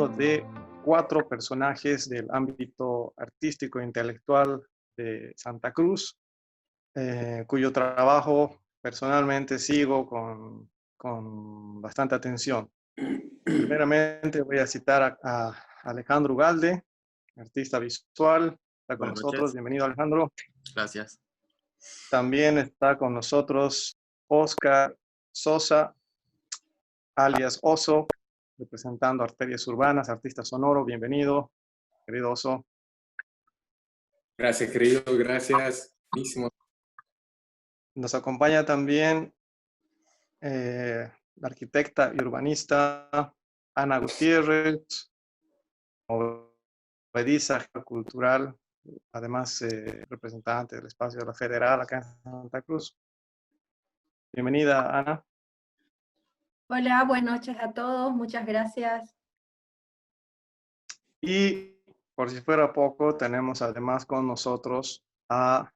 acompañado de 4 personajes del ámbito artístico e intelectual de Santa Cruz, cuyo trabajo personalmente sigo con bastante atención. Primeramente voy a citar a Alejandro Ugalde, artista visual, está con Buenas nosotros. noches. Bienvenido, Alejandro. Gracias. También está con nosotros Oscar Sosa, alias Oso, representando Arterias Urbanas, artista sonoro. Bienvenido, querido Oso. Gracias, querido, gracias. Buenísimo. Nos acompaña también la arquitecta y urbanista Ana Gutiérrez, movediza cultural, además representante del espacio de la Federal acá en Santa Cruz. Bienvenida, Ana. Hola, buenas noches a todos, muchas gracias. Y por si fuera poco, tenemos además con nosotros a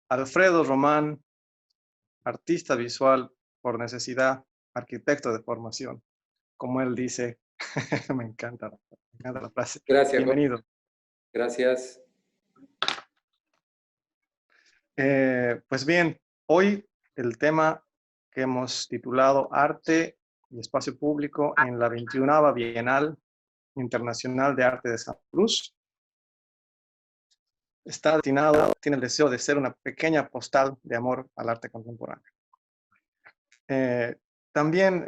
Alfredo Román, artista visual por necesidad, arquitecto de formación. Como él dice, me encanta la frase. Gracias. Bienvenido. Gracias. Pues bien, hoy el tema que hemos titulado Arte y Espacio Público en la 21ª Bienal Internacional de Arte de Santa Cruz está destinado, tiene el deseo de ser una pequeña postal de amor al arte contemporáneo. También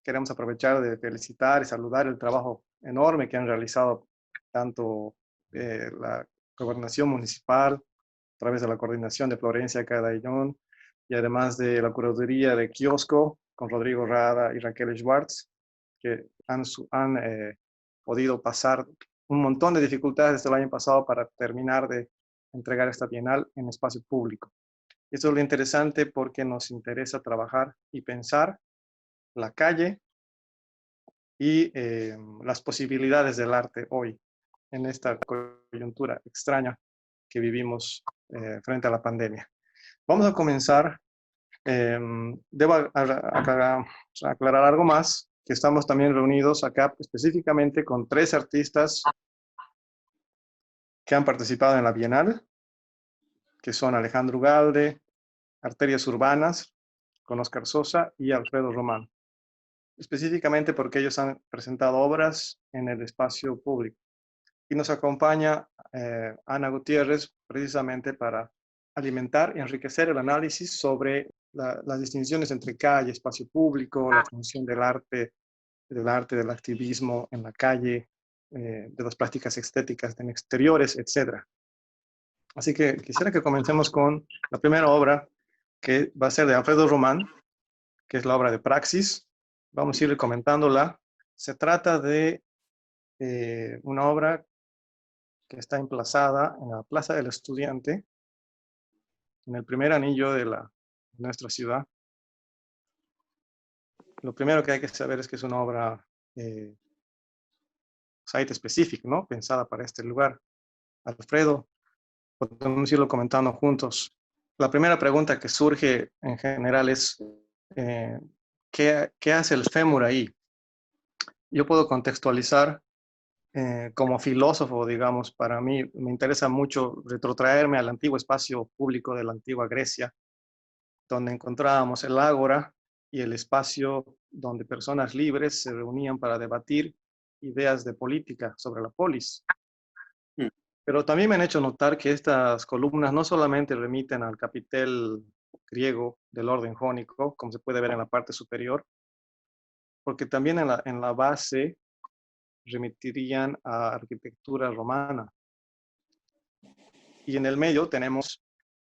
queremos aprovechar de felicitar y saludar el trabajo enorme que han realizado tanto la Gobernación Municipal, a través de la coordinación de Florencia Cadayón, y además de la curaduría de Kiosco, con Rodrigo Rada y Raquel Schwartz, que han podido pasar un montón de dificultades desde el año pasado para terminar de entregar esta bienal en espacio público. Esto es lo interesante porque nos interesa trabajar y pensar la calle y las posibilidades del arte hoy, en esta coyuntura extraña que vivimos frente a la pandemia. Vamos a comenzar. Debo aclarar algo más, que estamos también reunidos acá específicamente con 3 artistas que han participado en la Bienal, que son Alejandro Ugalde, Arterias Urbanas, con Oscar Sosa y Alfredo Román. Específicamente porque ellos han presentado obras en el espacio público. Y nos acompaña Ana Gutiérrez precisamente para alimentar y enriquecer el análisis sobre las distinciones entre calle, espacio público, la función del arte, del activismo en la calle, de las prácticas estéticas en exteriores, etc. Así que quisiera que comencemos con la primera obra, que va a ser de Alfredo Román, que es la obra de Praxis. Vamos a ir comentándola. Se trata de una obra que está emplazada en la Plaza del Estudiante, en el primer anillo de nuestra ciudad. Lo primero que hay que saber es que es una obra site específica, ¿no? Pensada para este lugar. Alfredo, podemos irlo comentando juntos. La primera pregunta que surge en general es, ¿qué hace el fémur ahí? Yo puedo contextualizar como filósofo, digamos, para mí me interesa mucho retrotraerme al antiguo espacio público de la antigua Grecia, donde encontrábamos el ágora y el espacio donde personas libres se reunían para debatir ideas de política sobre la polis. Pero también me han hecho notar que estas columnas no solamente remiten al capitel griego del orden jónico, como se puede ver en la parte superior, porque también en la base remitirían a arquitectura romana. Y en el medio tenemos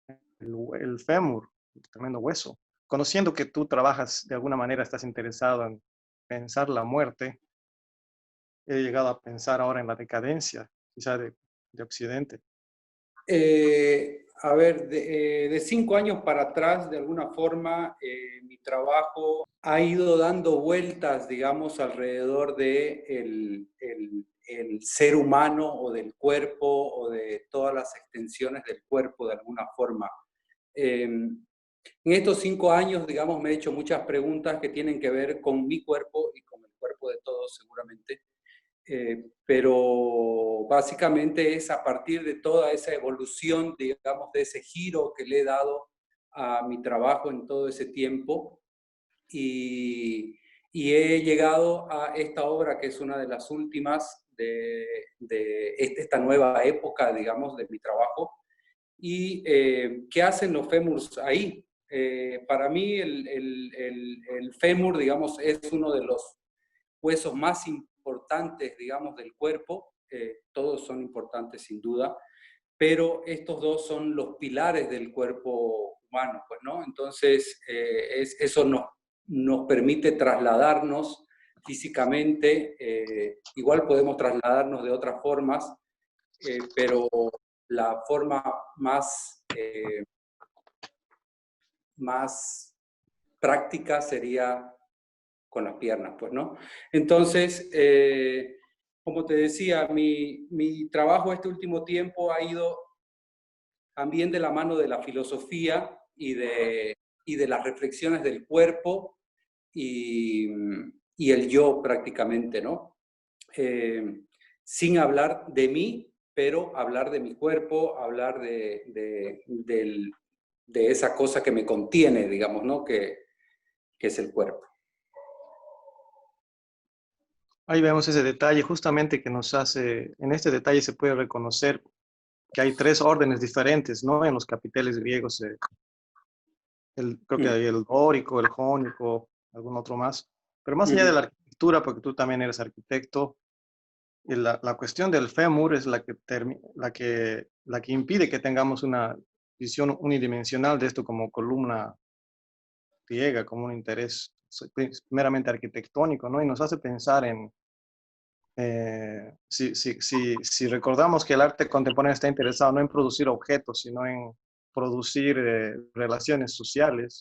el fémur, el tremendo hueso. Conociendo que tú trabajas de alguna manera, estás interesado en pensar la muerte, he llegado a pensar ahora en la decadencia, quizá de Occidente. A ver, de 5 años para atrás, de alguna forma, mi trabajo ha ido dando vueltas, digamos, alrededor de el ser humano o del cuerpo o de todas las extensiones del cuerpo, de alguna forma. En estos 5 años, digamos, me he hecho muchas preguntas que tienen que ver con mi cuerpo y con el cuerpo cuerpo de todos seguramente. Pero básicamente es a partir de toda esa evolución, digamos, de ese giro que le he dado a mi trabajo en todo ese tiempo, y he llegado a esta obra que es una de las últimas de esta nueva época, digamos, de mi trabajo. ¿Y qué hacen los fémurs ahí? Para mí el fémur, digamos, es uno de los huesos más importantes, digamos, del cuerpo. Todos son importantes sin duda, pero estos dos son los pilares del cuerpo humano, pues, ¿no? Entonces, eso nos permite trasladarnos físicamente. Igual podemos trasladarnos de otras formas, pero la forma más práctica sería con las piernas, pues, ¿no? Entonces, como te decía, mi trabajo este último tiempo ha ido también de la mano de la filosofía y de las reflexiones del cuerpo y el yo prácticamente, ¿no? Sin hablar de mí, pero hablar de mi cuerpo, hablar de esa cosa que me contiene, digamos, ¿no? Que es el cuerpo. Ahí vemos ese detalle justamente que nos hace, en este detalle se puede reconocer que hay tres órdenes diferentes, ¿no? En los capiteles griegos, creo que hay el dórico, el jónico, algún otro más. Pero más allá de la arquitectura, porque tú también eres arquitecto, la cuestión del fémur es la que impide que tengamos una visión unidimensional de esto como columna griega, como un interés meramente arquitectónico, ¿no? Y nos hace pensar en, si recordamos que el arte contemporáneo está interesado no en producir objetos, sino en producir relaciones sociales,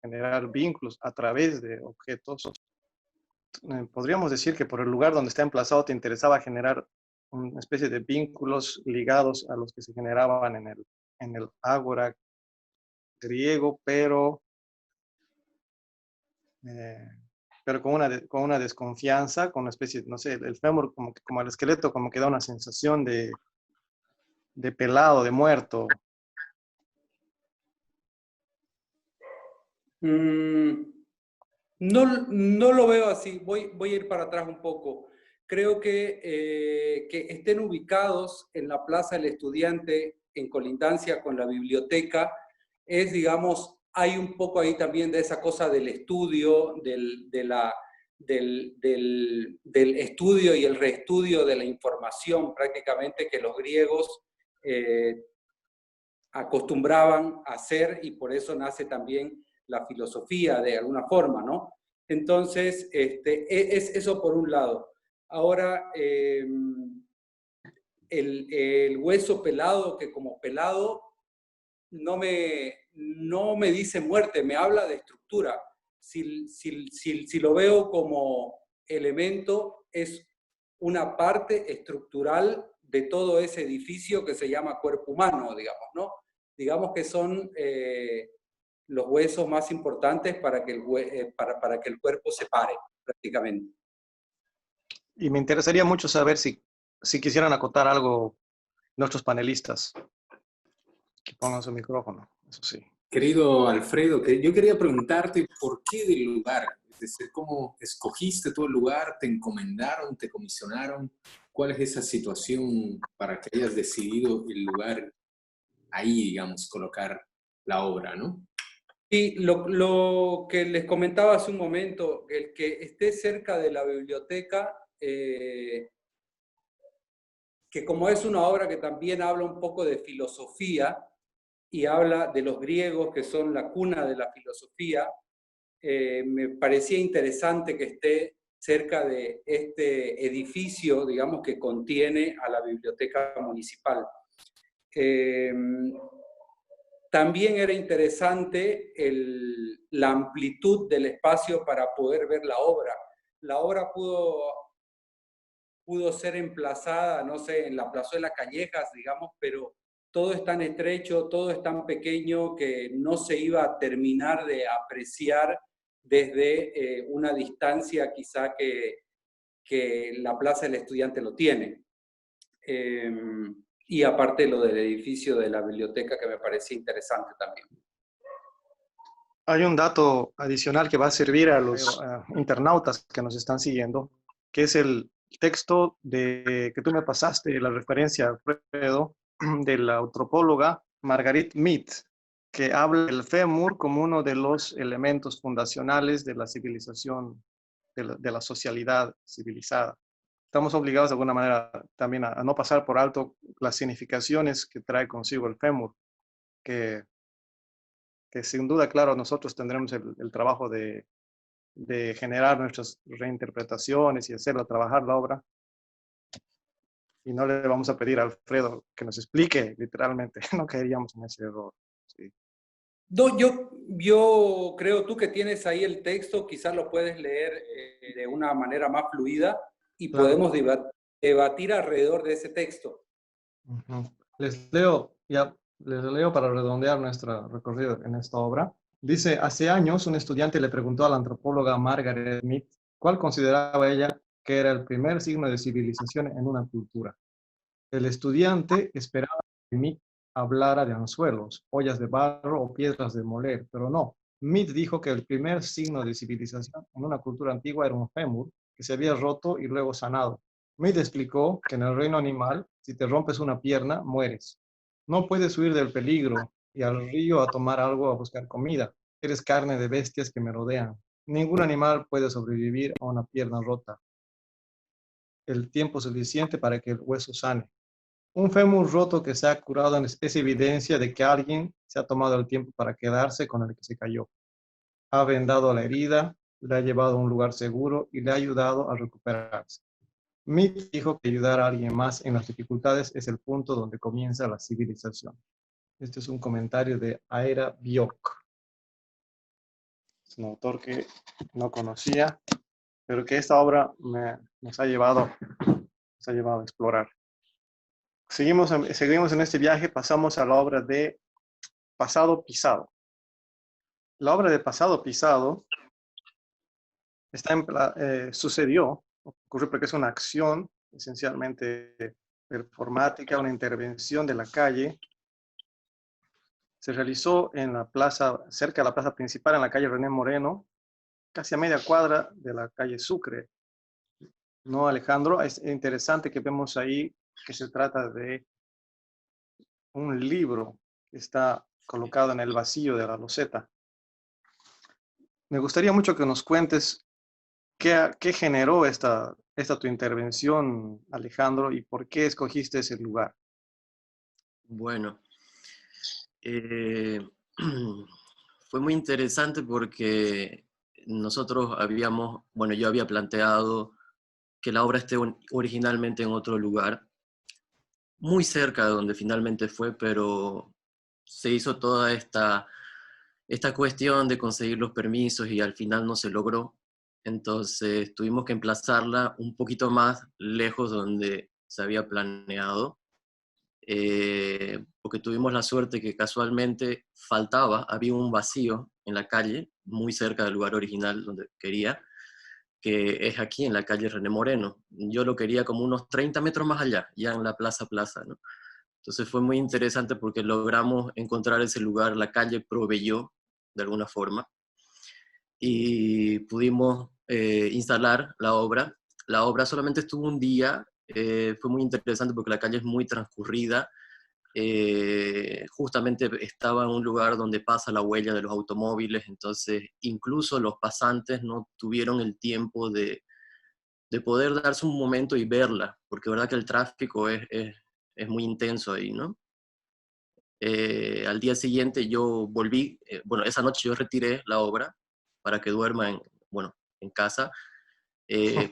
generar vínculos a través de objetos, podríamos decir que por el lugar donde está emplazado te interesaba generar una especie de vínculos ligados a los que se generaban en el ágora griego, pero con una desconfianza, con una especie, no sé, el fémur como el esqueleto, como que da una sensación de pelado, de muerto. No lo veo así. Voy a ir para atrás un poco. Creo que estén ubicados en la Plaza del Estudiante, en colindancia con la biblioteca, es, digamos, hay un poco ahí también de esa cosa del estudio, del estudio y el reestudio de la información, prácticamente, que los griegos acostumbraban a hacer, y por eso nace también la filosofía de alguna forma, ¿no? Entonces, es eso por un lado. Ahora, el hueso pelado, que como pelado no me dice muerte, me habla de estructura. Si lo veo como elemento, es una parte estructural de todo ese edificio que se llama cuerpo humano, digamos, ¿no? Digamos que son los huesos más importantes para que el cuerpo se pare, prácticamente. Y me interesaría mucho saber si quisieran acotar algo nuestros panelistas, que pongan su micrófono, eso sí. Querido Alfredo, yo quería preguntarte por qué del lugar, es decir, cómo escogiste tú el lugar, te encomendaron, te comisionaron, cuál es esa situación para que hayas decidido el lugar ahí, digamos, colocar la obra, ¿no? Sí, lo que les comentaba hace un momento, el que esté cerca de la biblioteca, que como es una obra que también habla un poco de filosofía y habla de los griegos, que son la cuna de la filosofía, me parecía interesante que esté cerca de este edificio, digamos, que contiene a la biblioteca municipal. También era interesante la amplitud del espacio para poder ver la obra. La obra pudo ser emplazada, no sé, en la plazuela Callejas, digamos, pero todo es tan estrecho, todo es tan pequeño que no se iba a terminar de apreciar desde una distancia quizá que la Plaza del Estudiante lo tiene. Y aparte lo del edificio de la biblioteca que me parecía interesante también. Hay un dato adicional que va a servir a los internautas que nos están siguiendo, que es el texto que tú me pasaste, la referencia, Alfredo, de la antropóloga Margaret Mead, que habla del fémur como uno de los elementos fundacionales de la civilización, de la socialidad civilizada. Estamos obligados de alguna manera también a no pasar por alto las significaciones que trae consigo el fémur, que sin duda, claro, nosotros tendremos el trabajo de generar nuestras reinterpretaciones y hacerlo, trabajar la obra. Y no le vamos a pedir a Alfredo que nos explique, literalmente, no caeríamos en ese error. Sí. No, yo creo tú que tienes ahí el texto, quizás lo puedes leer de una manera más fluida y Claro. podemos debatir alrededor de ese texto. Les leo para redondear nuestro recorrido en esta obra. Dice, hace años un estudiante le preguntó a la antropóloga Margaret Mead cuál consideraba ella que era el primer signo de civilización en una cultura. El estudiante esperaba que Mead hablara de anzuelos, ollas de barro o piedras de moler, pero no. Mead dijo que el primer signo de civilización en una cultura antigua era un fémur que se había roto y luego sanado. Mead explicó que en el reino animal, si te rompes una pierna, mueres. No puedes huir del peligro y al río a tomar algo a buscar comida. Eres carne de bestias que me rodean. Ningún animal puede sobrevivir a una pierna rota. El tiempo suficiente para que el hueso sane. Un fémur roto que se ha curado es evidencia de que alguien se ha tomado el tiempo para quedarse con el que se cayó. Ha vendado la herida, le ha llevado a un lugar seguro y le ha ayudado a recuperarse. Mead dijo que ayudar a alguien más en las dificultades es el punto donde comienza la civilización. Este es un comentario de Aira Bjork. Es un autor que no conocía, pero que esta obra nos ha llevado a explorar. Seguimos en este viaje, pasamos a la obra de Pasado Pisado. La obra de Pasado Pisado ocurrió porque es una acción esencialmente performática, una intervención de la calle. Se realizó en la plaza, cerca de la plaza principal, en la calle René Moreno, casi a media cuadra de la calle Sucre. ¿No, Alejandro? Es interesante que vemos ahí que se trata de un libro que está colocado en el vacío de la loseta. Me gustaría mucho que nos cuentes qué generó esta tu intervención, Alejandro, y por qué escogiste ese lugar. Bueno, fue muy interesante porque nosotros yo había planteado que la obra esté originalmente en otro lugar, muy cerca de donde finalmente fue, pero se hizo toda esta cuestión de conseguir los permisos y al final no se logró. Entonces tuvimos que emplazarla un poquito más lejos de donde se había planeado, porque tuvimos la suerte que casualmente había un vacío en la calle, muy cerca del lugar original donde quería, que es aquí en la calle René Moreno. Yo lo quería como unos 30 metros más allá, ya en la plaza, ¿no? Entonces fue muy interesante porque logramos encontrar ese lugar, la calle proveyó de alguna forma, y pudimos instalar la obra. La obra solamente estuvo un día, fue muy interesante porque la calle es muy transcurrida, justamente estaba en un lugar donde pasa la huella de los automóviles, entonces incluso los pasantes no tuvieron el tiempo de poder darse un momento y verla, porque verdad que el tráfico es muy intenso ahí, ¿no? Al día siguiente yo volví, esa noche yo retiré la obra para que duerma en casa,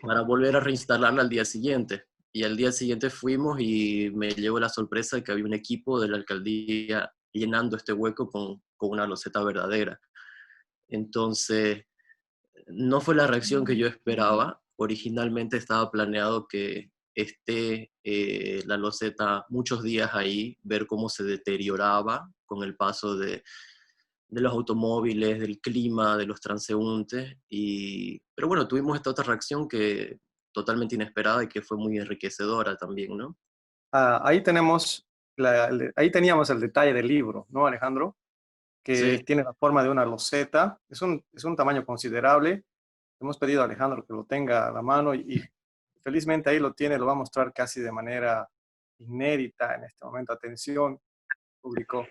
para volver a reinstalarla al día siguiente. Y al día siguiente fuimos y me llevó la sorpresa de que había un equipo de la alcaldía llenando este hueco con una loseta verdadera. Entonces, no fue la reacción que yo esperaba. Originalmente estaba planeado que esté la loseta muchos días ahí, ver cómo se deterioraba con el paso de de los automóviles, del clima, de los transeúntes, pero bueno, tuvimos esta otra reacción que totalmente inesperada y que fue muy enriquecedora también, ¿no? Ahí tenemos, ahí teníamos el detalle del libro, ¿no, Alejandro? Que Sí, tiene la forma de una loseta, es un tamaño considerable. Hemos pedido a Alejandro que lo tenga a la mano y felizmente ahí lo tiene, lo va a mostrar casi de manera inédita en este momento. Atención, público.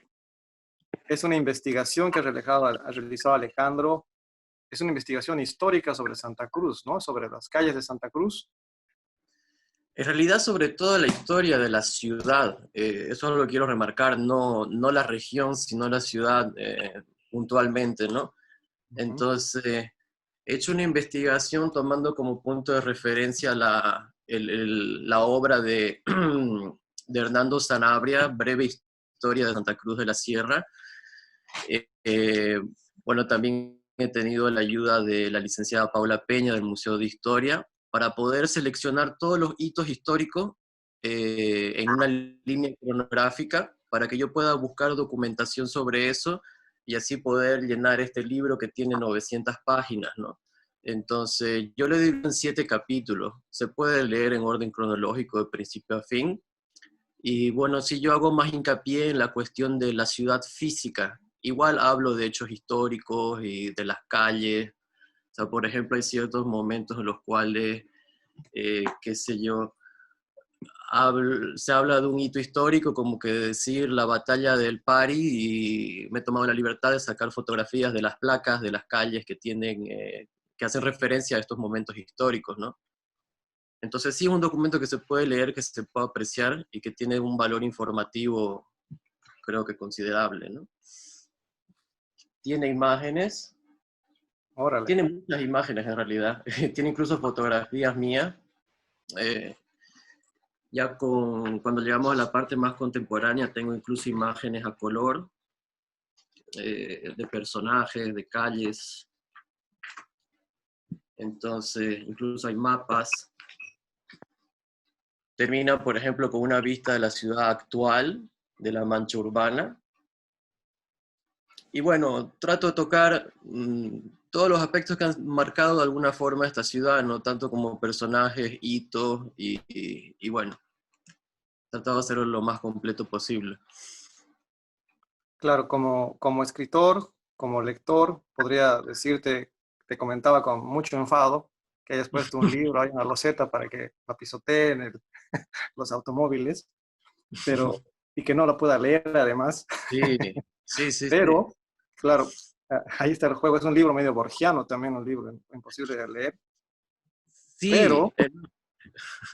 Es una investigación que ha realizado Alejandro. Es una investigación histórica sobre Santa Cruz, ¿no? Sobre las calles de Santa Cruz. en realidad sobre todo la historia de la ciudad, eso lo quiero remarcar, no la región, sino la ciudad puntualmente, ¿no? Ujú. Entonces, he hecho una investigación tomando como punto de referencia la obra de, de Hernando Sanabria, Breve Historia de Santa Cruz de la Sierra. Eh, eh, bueno, también he tenido la ayuda de la licenciada Paula Peña del Museo de Historia para poder seleccionar todos los hitos históricos en una línea cronográfica para que yo pueda buscar documentación sobre eso y así poder llenar este libro que tiene 900 páginas, ¿no? Entonces, yo lo divido en 7 capítulos. Se puede leer en orden cronológico de principio a fin. Y bueno, si yo hago más hincapié en la cuestión de la ciudad física, igual hablo de hechos históricos y de las calles. O sea, por ejemplo, hay ciertos momentos en los cuales, qué sé yo, se habla de un hito histórico, como que decir la batalla del Pari, y me he tomado la libertad de sacar fotografías de las placas, de las calles que tienen, que hacen referencia a estos momentos históricos, ¿no? Entonces sí es un documento que se puede leer, que se puede apreciar y que tiene un valor informativo, creo que considerable, ¿no? Tiene imágenes, Órale. tiene muchas imágenes en realidad, tiene incluso fotografías mías. eh, cuando llegamos a la parte más contemporánea, tengo incluso imágenes a color de personajes, de calles, entonces incluso hay mapas. Termina, por ejemplo, con una vista de la ciudad actual, de la mancha urbana. Y bueno, trato de tocar todos los aspectos que han marcado de alguna forma esta ciudad, no tanto como personajes, hitos, y bueno, tratado de hacerlo lo más completo posible. Claro, como escritor, como lector, podría decirte, te comentaba con mucho enfado que hayas puesto un libro, hay una loseta para que la pisoteen los automóviles, pero, y que no la pueda leer además, Sí, sí, sí, sí. pero, claro, ahí está el juego, es un libro medio borgiano también, un libro imposible de leer, Sí, pero,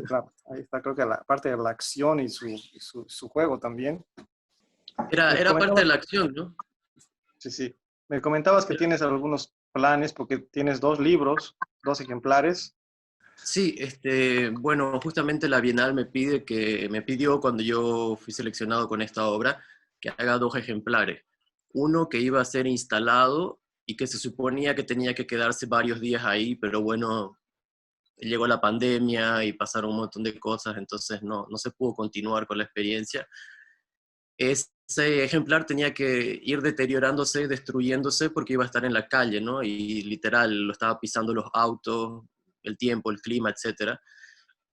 claro, ahí está creo que la parte de la acción y su juego también. Me era parte de comentabas, la acción, ¿no? sí, sí, me comentabas que tienes algunos planes porque tienes dos libros, dos ejemplares. Sí, bueno, justamente la Bienal me pidió cuando yo fui seleccionado con esta obra que haga 2 ejemplares. Uno que iba a ser instalado y que se suponía que tenía que quedarse varios días ahí, pero bueno, llegó la pandemia y pasaron un montón de cosas, entonces no se pudo continuar con la experiencia. Ese ejemplar tenía que ir deteriorándose, destruyéndose, porque iba a estar en la calle, ¿no? Y literal, lo estaba pisando los autos, el tiempo, el clima, etc.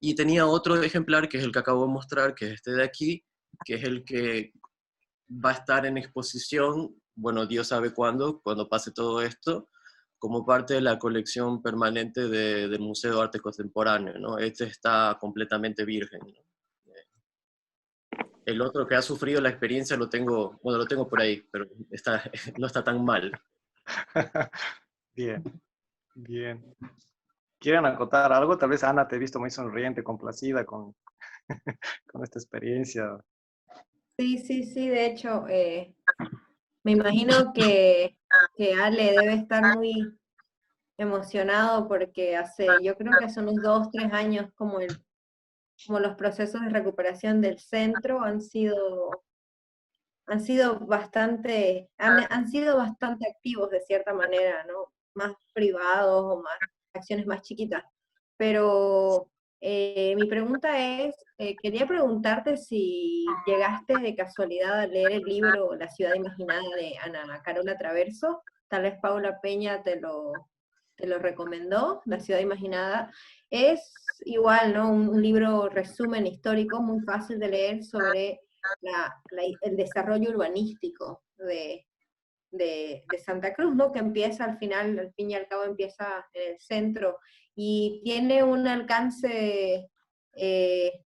Y tenía otro ejemplar, que es el que acabo de mostrar, que es este de aquí, que es el que va a estar en exposición, bueno, Dios sabe cuándo pase todo esto, como parte de la colección permanente del Museo de Arte Contemporáneo, ¿no? Este está completamente virgen, ¿no? El otro que ha sufrido la experiencia lo tengo, bueno, lo tengo por ahí, pero no está tan mal. Bien, bien. ¿Quieren acotar algo? Tal vez Ana te he visto muy sonriente, complacida con esta experiencia. Sí, sí, sí, de hecho, me imagino que Ale debe estar muy emocionado porque yo creo que hace unos 2, 3 años como los procesos de recuperación del centro han sido bastante activos de cierta manera, ¿no? Más privados o más acciones más chiquitas. Pero Mi pregunta es, quería preguntarte si llegaste de casualidad a leer el libro La ciudad imaginada de Ana Carola Traverso. Tal vez Paula Peña te lo recomendó, La ciudad imaginada. Es igual, ¿no? Un libro resumen histórico muy fácil de leer sobre el desarrollo urbanístico de Santa Cruz, ¿no? Que empieza al final, al fin y al cabo empieza en el centro, y tiene un alcance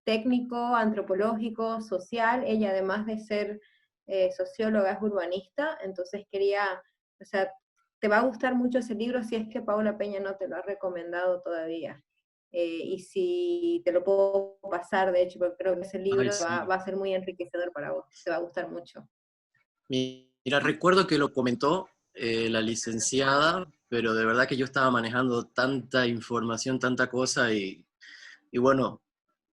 técnico, antropológico, social. Ella, además de ser socióloga, es urbanista. Entonces quería, o sea, te va a gustar mucho ese libro si es que Paula Peña no te lo ha recomendado todavía. Y si te lo puedo pasar, de hecho, porque creo que ese libro Ay, sí. va a ser muy enriquecedor para vos, te va a gustar mucho. Mira, recuerdo que lo comentó la licenciada, pero de verdad que yo estaba manejando tanta información, tanta cosa, y bueno,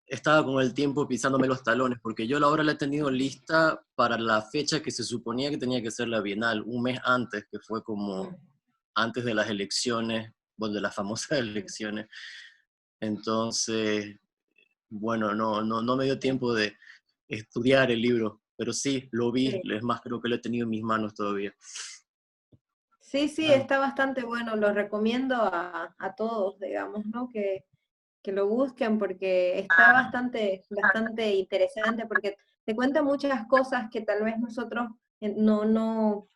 estaba con el tiempo pisándome los talones, porque yo la obra la he tenido lista para la fecha que se suponía que tenía que ser la Bienal, un mes antes, que fue como antes de las elecciones, bueno, de las famosas elecciones. Entonces, bueno, no me dio tiempo de estudiar el libro, pero sí, lo vi, Sí. es más, creo que lo he tenido en mis manos todavía. Sí, sí, está bastante bueno, lo recomiendo a todos, digamos, ¿no? Que lo busquen porque está bastante interesante, porque te cuenta muchas cosas que tal vez nosotros no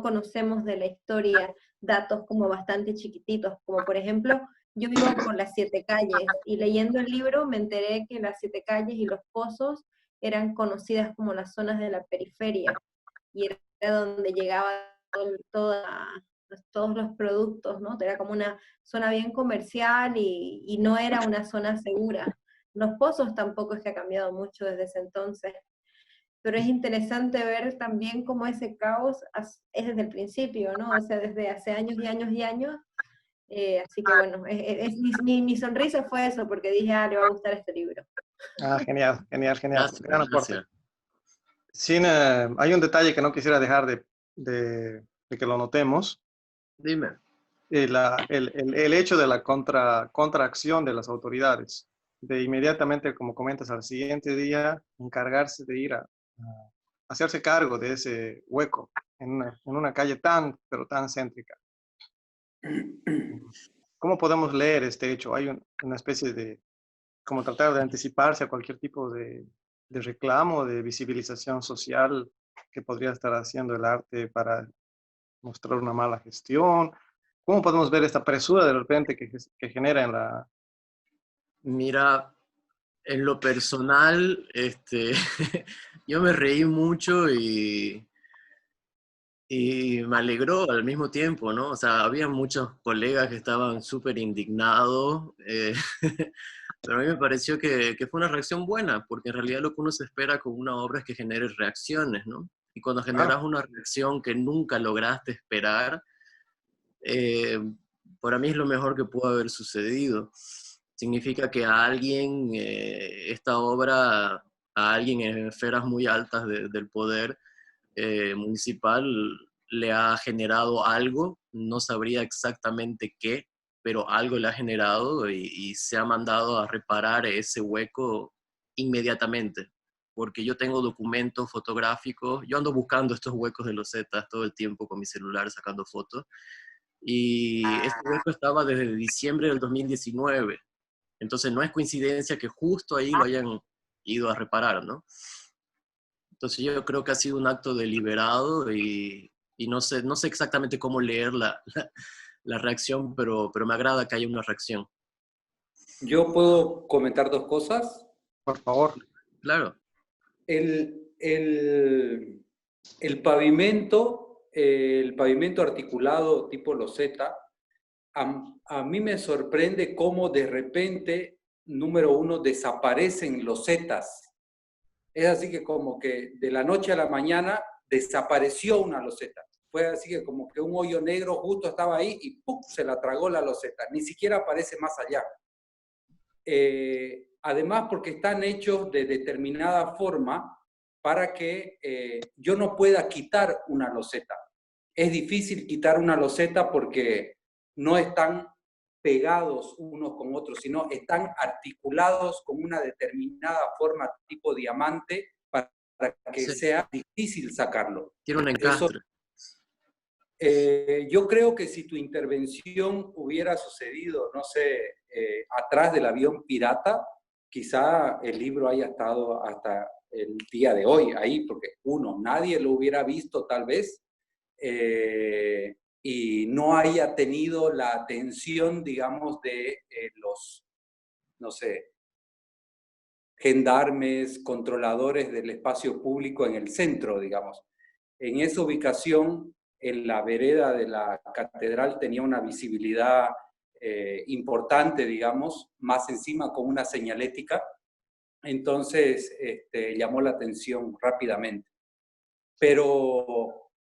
conocemos de la historia, datos como bastante chiquititos, como por ejemplo, yo vivo por las Siete Calles, y leyendo el libro me enteré que las Siete Calles y Los Pozos eran conocidas como las zonas de la periferia, y era donde llegaba todos los productos, ¿no? Era como una zona bien comercial y no era una zona segura. Los Pozos tampoco es que ha cambiado mucho desde ese entonces, pero es interesante ver también cómo ese caos es desde el principio, ¿no? O sea, desde hace años y años y años. Así que bueno, mi sonrisa fue eso, porque dije, le va a gustar este libro. Genial, genial, genial. Gracias, Gran aporte. gracias. Hay un detalle que no quisiera dejar de que lo notemos. Dime. El hecho de la contraacción de las autoridades, de inmediatamente, como comentas, al siguiente día encargarse de ir a hacerse cargo de ese hueco en una calle pero tan céntrica. ¿Cómo podemos leer este hecho? Hay una especie de, como tratar de anticiparse a cualquier tipo de reclamo, de visibilización social que podría estar haciendo el arte para mostrar una mala gestión. ¿Cómo podemos ver esta presura de repente que genera en la... Mira, en lo personal, yo me reí mucho y me alegró al mismo tiempo, ¿no? O sea, había muchos colegas que estaban súper indignados, pero a mí me pareció que fue una reacción buena, porque en realidad lo que uno se espera con una obra es que genere reacciones, ¿no? Y cuando generas una reacción que nunca lograste esperar, eh, para mí es lo mejor que pudo haber sucedido. Significa que a alguien, esta obra, a alguien en esferas muy altas del poder municipal le ha generado algo, no sabría exactamente qué, pero algo le ha generado y se ha mandado a reparar ese hueco inmediatamente. Porque yo tengo documentos fotográficos, yo ando buscando estos huecos de los Zetas todo el tiempo con mi celular sacando fotos, y este hueco estaba desde diciembre del 2019. Entonces no es coincidencia que justo ahí lo hayan ido a reparar, ¿no? Entonces yo creo que ha sido un acto deliberado y no sé exactamente cómo leer la reacción, pero me agrada que haya una reacción. ¿Yo puedo comentar dos cosas? Por favor. Claro. El pavimento articulado tipo loseta, a mí me sorprende cómo de repente, número uno, desaparecen losetas. Es así que como que de la noche a la mañana desapareció una loseta. Fue así que como que un hoyo negro justo estaba ahí y ¡pum!, se la tragó la loseta. Ni siquiera aparece más allá. Además, porque están hechos de determinada forma para que yo no pueda quitar una loseta. Es difícil quitar una loseta porque no están pegados unos con otros, sino están articulados con una determinada forma tipo diamante para que Sí, sea difícil sacarlo. tiene un Eso, encastre. yo creo que si tu intervención hubiera sucedido, no sé, atrás del avión pirata, quizá el libro haya estado hasta el día de hoy ahí, porque nadie lo hubiera visto tal vez, y no haya tenido la atención, digamos, de los, no sé, gendarmes, controladores del espacio público en el centro, digamos. En esa ubicación, en la vereda de la catedral, tenía una visibilidad importante, digamos, más encima con una señalética. Entonces, llamó la atención rápidamente. Pero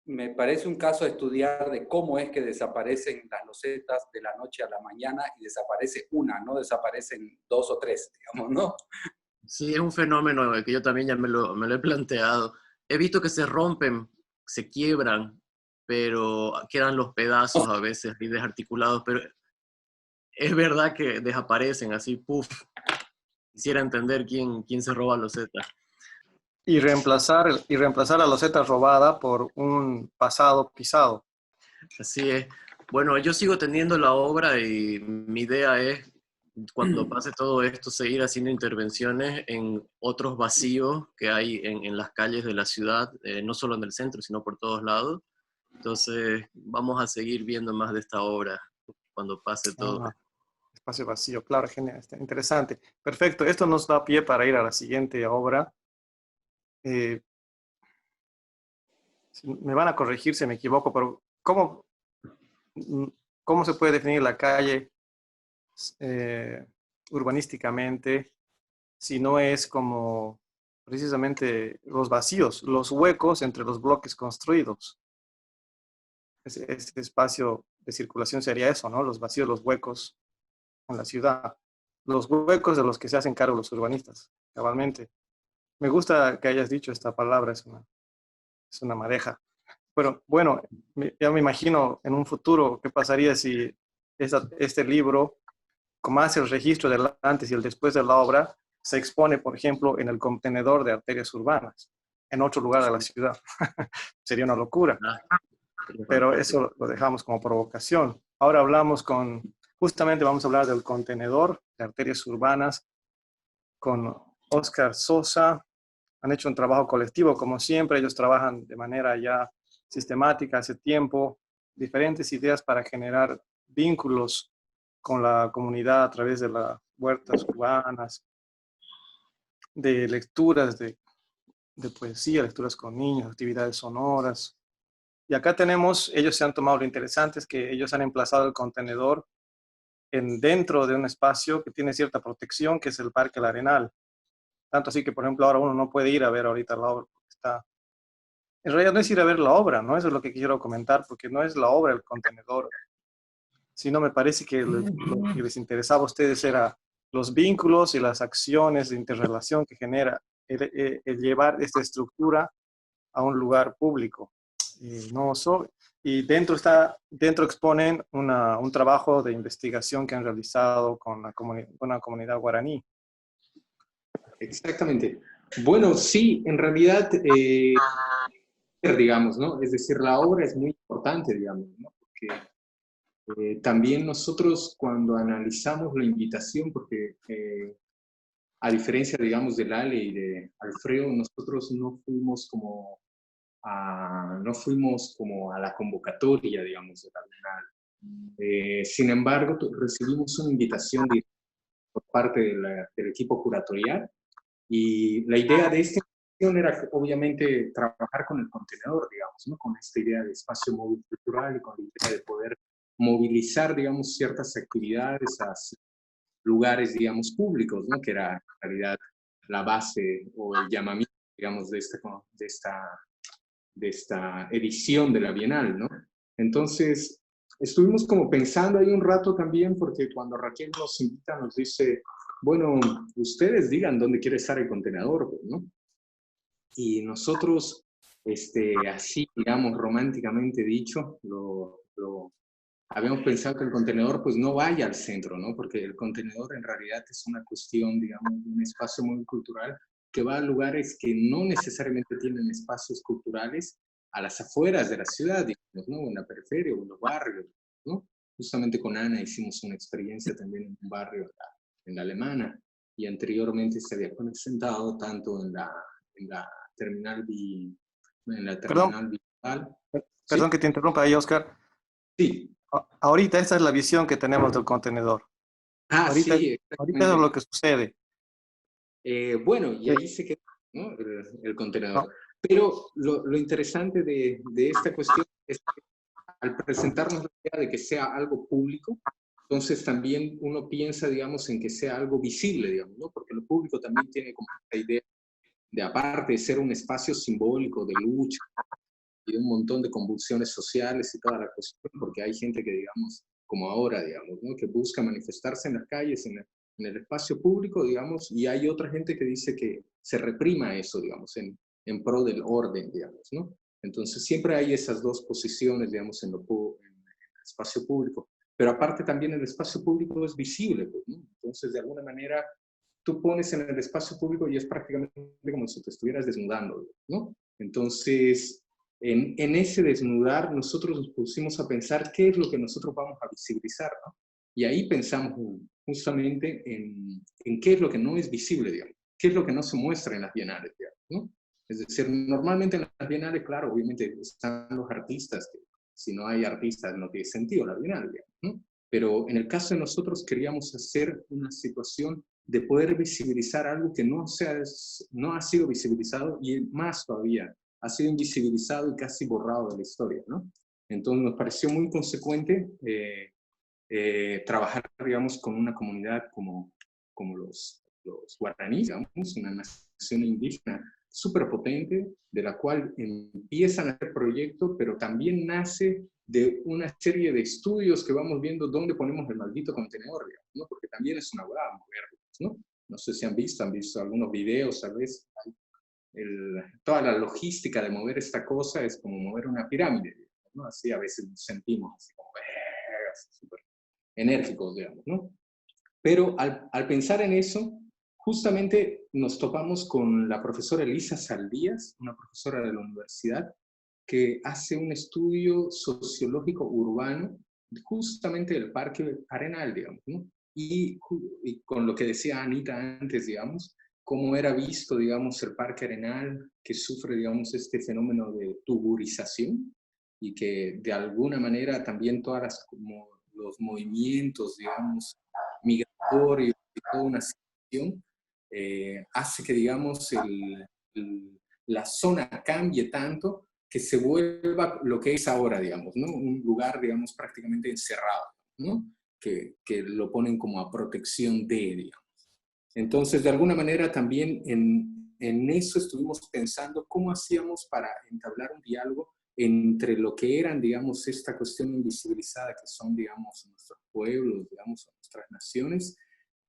me parece un caso a estudiar de cómo es que desaparecen las losetas de la noche a la mañana y desaparece una, no desaparecen 2 o 3, digamos, ¿no? Sí, es un fenómeno que yo también ya me lo he planteado. He visto que se rompen, se quiebran, pero quedan los pedazos a veces y desarticulados, pero es verdad que desaparecen así, puff. Quisiera entender quién se roba los Z. Y reemplazar la loseta robada por un pasado pisado. Así es. Bueno, yo sigo teniendo la obra y mi idea es, cuando pase todo esto, seguir haciendo intervenciones en otros vacíos que hay en las calles de la ciudad, no solo en el centro, sino por todos lados. Entonces, vamos a seguir viendo más de esta obra cuando pase todo. Ah, espacio vacío, claro, genial, está interesante. Perfecto, esto nos da pie para ir a la siguiente obra. Me van a corregir si me equivoco, pero ¿cómo se puede definir la calle eh, urbanísticamente si no es como precisamente los vacíos, los huecos entre los bloques construidos? Ese espacio de circulación sería eso, ¿no? Los vacíos, los huecos en la ciudad. Los huecos de los que se hacen cargo los urbanistas, cabalmente. Me gusta que hayas dicho esta palabra, es una madeja. Pero bueno, ya me imagino en un futuro qué pasaría si este libro, como hace el registro del antes y el después de la obra, se expone, por ejemplo, en el contenedor de arterias urbanas, en otro lugar de la ciudad. Sería una locura, Sería pero fantástico. eso lo dejamos como provocación. Ahora justamente vamos a hablar del contenedor de arterias urbanas con Oscar Sosa. Han hecho un trabajo colectivo, como siempre, ellos trabajan de manera ya sistemática hace tiempo, diferentes ideas para generar vínculos con la comunidad a través de las huertas urbanas, de lecturas de poesía, lecturas con niños, actividades sonoras. Y acá ellos se han tomado lo interesante, es que ellos han emplazado el contenedor dentro de un espacio que tiene cierta protección, que es el Parque El Arenal. Tanto así que, por ejemplo, ahora uno no puede ir a ver ahorita la obra, porque está. En realidad no es ir a ver la obra, ¿no? Eso es lo que quiero comentar, porque no es la obra el contenedor, sino me parece que lo que les interesaba a ustedes era los vínculos y las acciones de interrelación que genera el llevar esta estructura a un lugar público. Y dentro exponen un trabajo de investigación que han realizado con una comunidad guaraní. Exactamente. Bueno, sí, en realidad, digamos, ¿no? Es decir, la obra es muy importante, digamos, ¿no? Porque también nosotros cuando analizamos la invitación, porque a diferencia, digamos, de Lale y de Alfredo, nosotros no fuimos como a la convocatoria, digamos, de la Bienal. Sin embargo, recibimos una invitación por parte del equipo curatorial y la idea de esta invitación era obviamente trabajar con el contenedor, digamos, ¿no? Con esta idea de espacio móvil cultural y con la idea de poder movilizar, digamos, ciertas actividades hacia lugares, digamos, públicos, ¿no? Que era en realidad la base o el llamamiento, digamos, de esta edición de la Bienal, ¿no? Entonces, estuvimos como pensando ahí un rato también, porque cuando Raquel nos invita, nos dice, bueno, ustedes digan dónde quiere estar el contenedor, ¿no? Y nosotros, así, digamos, románticamente dicho, lo habíamos pensado que el contenedor pues no vaya al centro, ¿no? Porque el contenedor en realidad es una cuestión, digamos, de un espacio muy cultural que va a lugares que no necesariamente tienen espacios culturales a las afueras de la ciudad, digamos, ¿no? En la periferia o en los barrios, ¿no? Justamente con Ana hicimos una experiencia también en un barrio en la Alemana, y anteriormente se había presentado tanto en la terminal, en la Perdón, terminal vial. perdón ¿Sí? que te interrumpa ahí, Oscar. Sí. Ahorita esta es la visión que tenemos del contenedor. Ah, Ahorita, sí, ahorita eso es lo exactamente. que sucede. Bueno, y Sí, ahí se quedó, ¿no? El contenedor. no, Pero lo interesante de esta cuestión es que al presentarnos la idea de que sea algo público, entonces también uno piensa, digamos, en que sea algo visible, digamos, ¿no? Porque lo público también tiene como esta idea de, aparte de ser un espacio simbólico de lucha y de un montón de convulsiones sociales y toda la cuestión, porque hay gente que, digamos, como ahora, digamos, ¿no? Que busca manifestarse en las calles, en el espacio público, digamos, y hay otra gente que dice que se reprima eso, digamos, en pro del orden, digamos, ¿no? Entonces siempre hay esas dos posiciones, digamos, en el espacio público. Pero aparte también el espacio público es visible, pues, ¿no? Entonces, de alguna manera, tú pones en el espacio público y es prácticamente como si te estuvieras desnudando, ¿no? Entonces, en ese desnudar, nosotros nos pusimos a pensar qué es lo que nosotros vamos a visibilizar, ¿no? Y ahí pensamos justamente en qué es lo que no es visible, digamos, qué es lo que no se muestra en las bienales, digamos, ¿no? Es decir, normalmente en las bienales, claro, obviamente están los artistas, que si no hay artistas no tiene sentido la bienal, digamos, ¿no? Pero en el caso de nosotros queríamos hacer una situación de poder visibilizar algo que no ha sido visibilizado, y más todavía, ha sido invisibilizado y casi borrado de la historia, ¿no? Entonces nos pareció muy consecuente trabajar, digamos, con una comunidad como los guaraníes, digamos, una nación indígena súper potente, de la cual empiezan a hacer proyectos, pero también nace de una serie de estudios que vamos viendo dónde ponemos el maldito contenedor, digamos, ¿no? Porque también es una hueá moverlo, ¿no? No sé si han visto algunos videos, tal vez. Toda la logística de mover esta cosa es como mover una pirámide, ¿no? Así a veces nos sentimos así como súper enérgicos, digamos, ¿no? Pero al pensar en eso, justamente nos topamos con la profesora Elisa Saldías, una profesora de la universidad, que hace un estudio sociológico urbano justamente del Parque Arenal, digamos, ¿no? Y con lo que decía Anita antes, digamos, cómo era visto, digamos, el Parque Arenal, que sufre, digamos, este fenómeno de tuburización, y que de alguna manera también como los movimientos, digamos, migratorios y toda una situación, hace que, digamos, la zona cambie tanto que se vuelva lo que es ahora, digamos, ¿no? Un lugar, digamos, prácticamente encerrado, ¿no? Que lo ponen como a protección de, digamos. Entonces, de alguna manera también en eso estuvimos pensando cómo hacíamos para entablar un diálogo entre lo que eran, digamos, esta cuestión invisibilizada que son, digamos, nuestros pueblos, digamos, nuestras naciones,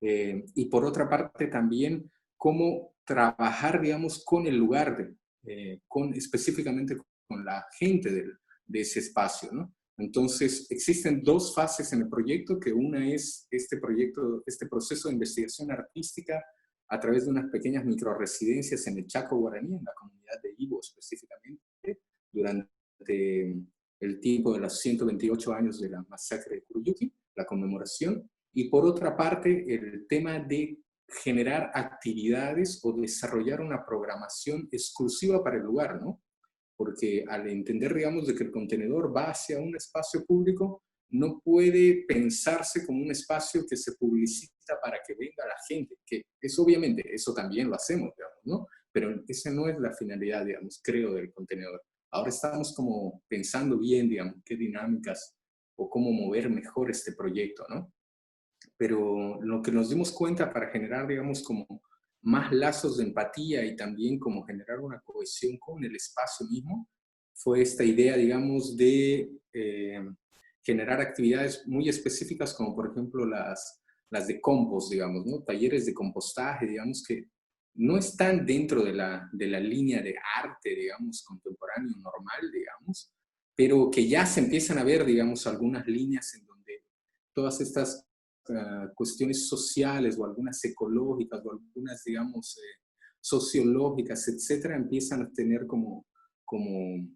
y por otra parte también cómo trabajar, digamos, con el lugar, específicamente con la gente de ese espacio, ¿no? Entonces, existen dos fases en el proyecto, que una es este proceso de investigación artística a través de unas pequeñas microresidencias en el Chaco Guaraní, en la comunidad de Ibo específicamente, durante el tiempo de los 128 años de la masacre de Curuyuqui, la conmemoración, y por otra parte el tema de generar actividades o desarrollar una programación exclusiva para el lugar, ¿no? Porque al entender, digamos, de que el contenedor va hacia un espacio público, no puede pensarse como un espacio que se publicita para que venga la gente, que es obviamente, eso también lo hacemos, digamos, ¿no? Pero esa no es la finalidad, digamos, creo, del contenedor. Ahora estamos como pensando bien, digamos, qué dinámicas o cómo mover mejor este proyecto, ¿no? Pero lo que nos dimos cuenta para generar, digamos, como más lazos de empatía y también como generar una cohesión con el espacio mismo, fue esta idea, digamos, de generar actividades muy específicas, como por ejemplo las de compost, digamos, ¿no? Talleres de compostaje, digamos, que no están dentro de la línea de arte, digamos, contemporáneo normal, digamos, pero que ya se empiezan a ver, digamos, algunas líneas en donde todas estas cuestiones sociales o algunas ecológicas o algunas, digamos, sociológicas, etcétera, empiezan a tener como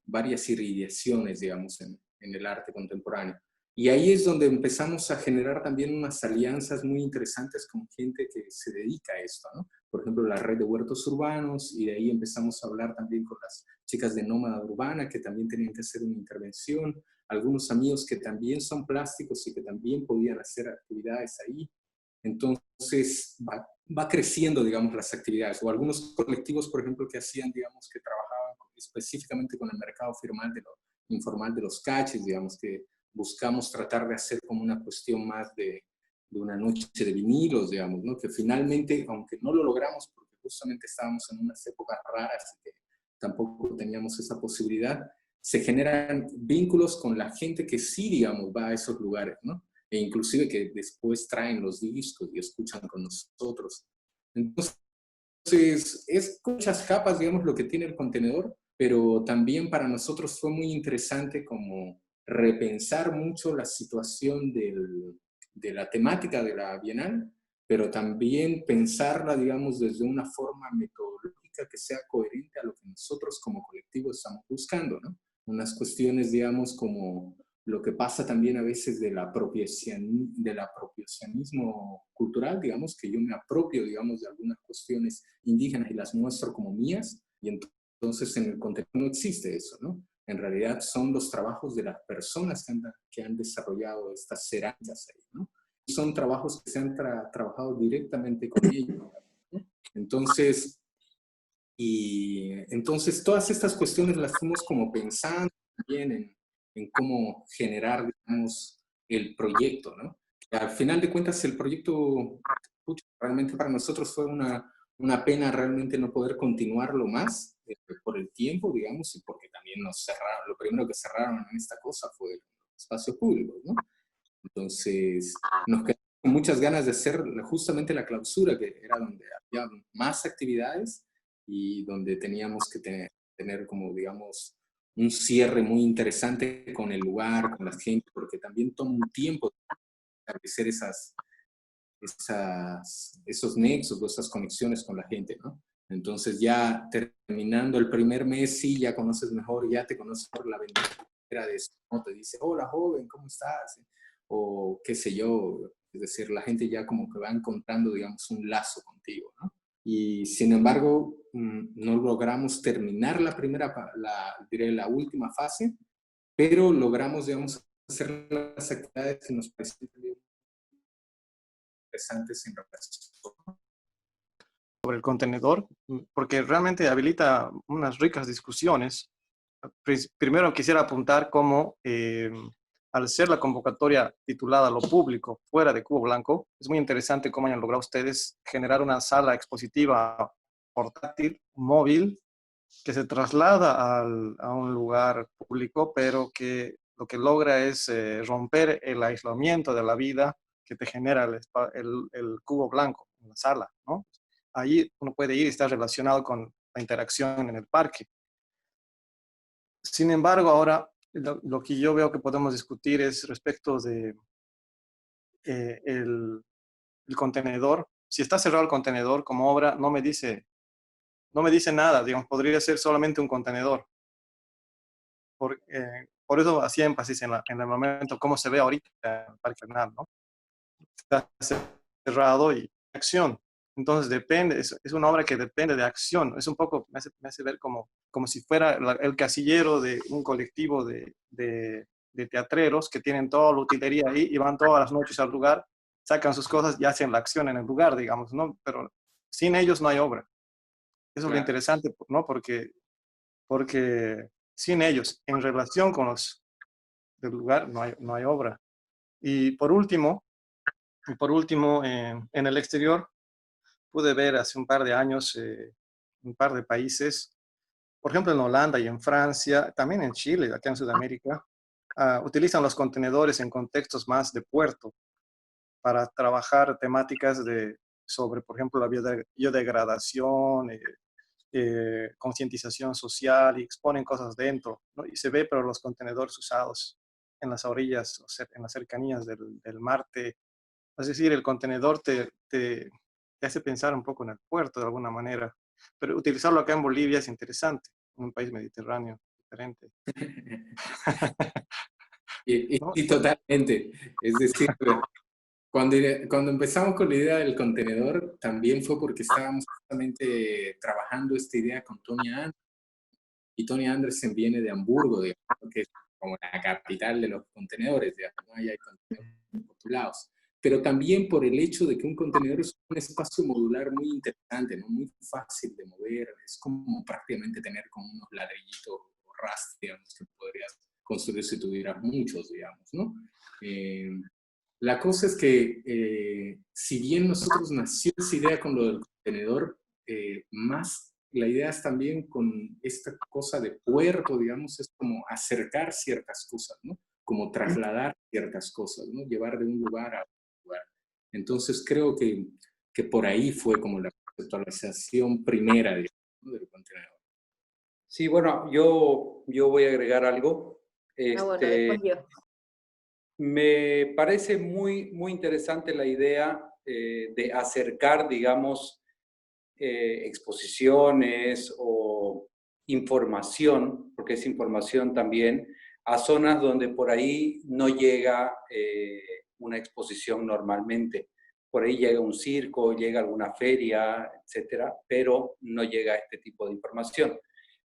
varias irradiaciones, digamos, en el arte contemporáneo. Y ahí es donde empezamos a generar también unas alianzas muy interesantes con gente que se dedica a esto, ¿no? Por ejemplo, la red de huertos urbanos, y de ahí empezamos a hablar también con las chicas de Nómada Urbana, que también tenían que hacer una intervención, algunos amigos que también son plásticos y que también podían hacer actividades ahí. Entonces va creciendo, digamos, las actividades. O algunos colectivos, por ejemplo, que hacían, digamos, que trabajaban específicamente con el mercado informal de los caches, digamos, que buscamos tratar de hacer como una cuestión más de una noche de vinilos, digamos, ¿no? Que finalmente, aunque no lo logramos porque justamente estábamos en unas épocas raras y que tampoco teníamos esa posibilidad, se generan vínculos con la gente que sí, digamos, va a esos lugares, ¿no? E inclusive que después traen los discos y escuchan con nosotros. Entonces, es muchas capas, digamos, lo que tiene el contenedor, pero también para nosotros fue muy interesante como repensar mucho la situación de la temática de la Bienal, pero también pensarla, digamos, desde una forma metodológica que sea coherente a lo que nosotros como colectivo estamos buscando, ¿no? Unas cuestiones, digamos, como lo que pasa también a veces del apropiacionismo cultural, digamos, que yo me apropio, digamos, de algunas cuestiones indígenas y las muestro como mías, y entonces en el contenido no existe eso, ¿no? En realidad son los trabajos de las personas que han desarrollado estas cerámicas ahí, ¿no? Y son trabajos que se han trabajado directamente con ellos, ¿no? Entonces, entonces todas estas cuestiones las fuimos como pensando también en cómo generar, digamos, el proyecto, ¿no? Que al final de cuentas el proyecto, pucha, realmente para nosotros fue una pena realmente no poder continuarlo más por el tiempo, digamos, y porque también nos cerraron, lo primero que cerraron en esta cosa fue el espacio público, ¿no? Entonces nos quedamos con muchas ganas de hacer justamente la clausura, que era donde había más actividades y donde teníamos que tener como, digamos, un cierre muy interesante con el lugar, con la gente, porque también toma un tiempo establecer esos nexos o esas conexiones con la gente, ¿no? Entonces ya terminando el primer mes, sí, ya conoces mejor, ya te conoces por la ventana de eso, ¿no? Te dice, hola joven, ¿cómo estás? O qué sé yo, es decir, la gente ya como que va encontrando, digamos, un lazo contigo, ¿no? Y sin embargo, no logramos terminar diré, la última fase, pero logramos, digamos, hacer las actividades que nos parecían interesantes en relación. Sobre el contenedor, porque realmente habilita unas ricas discusiones. Primero quisiera apuntar cómo, al ser la convocatoria titulada Lo Público fuera de Cubo Blanco, es muy interesante cómo hayan logrado ustedes generar una sala expositiva portátil, móvil, que se traslada a un lugar público, pero que lo que logra es romper el aislamiento de la vida que te genera el cubo blanco en la sala, ¿no? Ahí uno puede ir y está relacionado con la interacción en el parque. Sin embargo, ahora lo que yo veo que podemos discutir es respecto de el contenedor. Si está cerrado el contenedor como obra, no me dice nada, digamos, podría ser solamente un contenedor. Por eso hacía énfasis en el momento, cómo se ve ahorita el Parque Renal, ¿no? Está cerrado y acción. Entonces depende, es una obra que depende de acción. Es un poco, me hace ver como si fuera el casillero de un colectivo de teatreros que tienen toda la utilería ahí y van todas las noches al lugar, sacan sus cosas y hacen la acción en el lugar, digamos, ¿no? Pero sin ellos no hay obra. Eso es lo interesante, ¿no? Porque sin ellos, en relación con los del lugar, no hay obra. Y por último, en el exterior, pude ver hace un par de años un par de países, por ejemplo en Holanda y en Francia, también en Chile, acá en Sudamérica, utilizan los contenedores en contextos más de puerto para trabajar temáticas sobre, por ejemplo, la biodegradación, concientización social y exponen cosas dentro, ¿no? Y se ve, pero los contenedores usados en las orillas, en las cercanías del mar, es decir, el contenedor te hace pensar un poco en el puerto de alguna manera, pero utilizarlo acá en Bolivia es interesante, en un país mediterráneo diferente. ¿No? Y totalmente. Es decir, cuando empezamos con la idea del contenedor, también fue porque estábamos justamente trabajando esta idea con Tony Andersen. Y Tony Andersen viene de Hamburgo, digamos, que es como la capital de los contenedores, digamos, ¿no? Ahí hay contenedores postulados. Pero también por el hecho de que un contenedor es un espacio modular muy interesante, ¿no? Muy fácil de mover, es como prácticamente tener como unos ladrillitos o rastros, digamos, que podrías construir si tuvieras muchos, digamos, ¿no? La cosa es que, si bien nosotros nació esa idea con lo del contenedor, más la idea es también con esta cosa de puerto, digamos, es como acercar ciertas cosas, ¿no? Como trasladar ciertas cosas, ¿no? Llevar de un lugar a otro lugar. Entonces creo que por ahí fue como la conceptualización primera, digamos, ¿no? Del contenedor. Sí, bueno, yo voy a agregar algo. Bueno, después yo. Me parece muy, muy interesante la idea de acercar, digamos, exposiciones o información, porque es información también, a zonas donde por ahí no llega una exposición normalmente. Por ahí llega un circo, llega alguna feria, etcétera, pero no llega este tipo de información.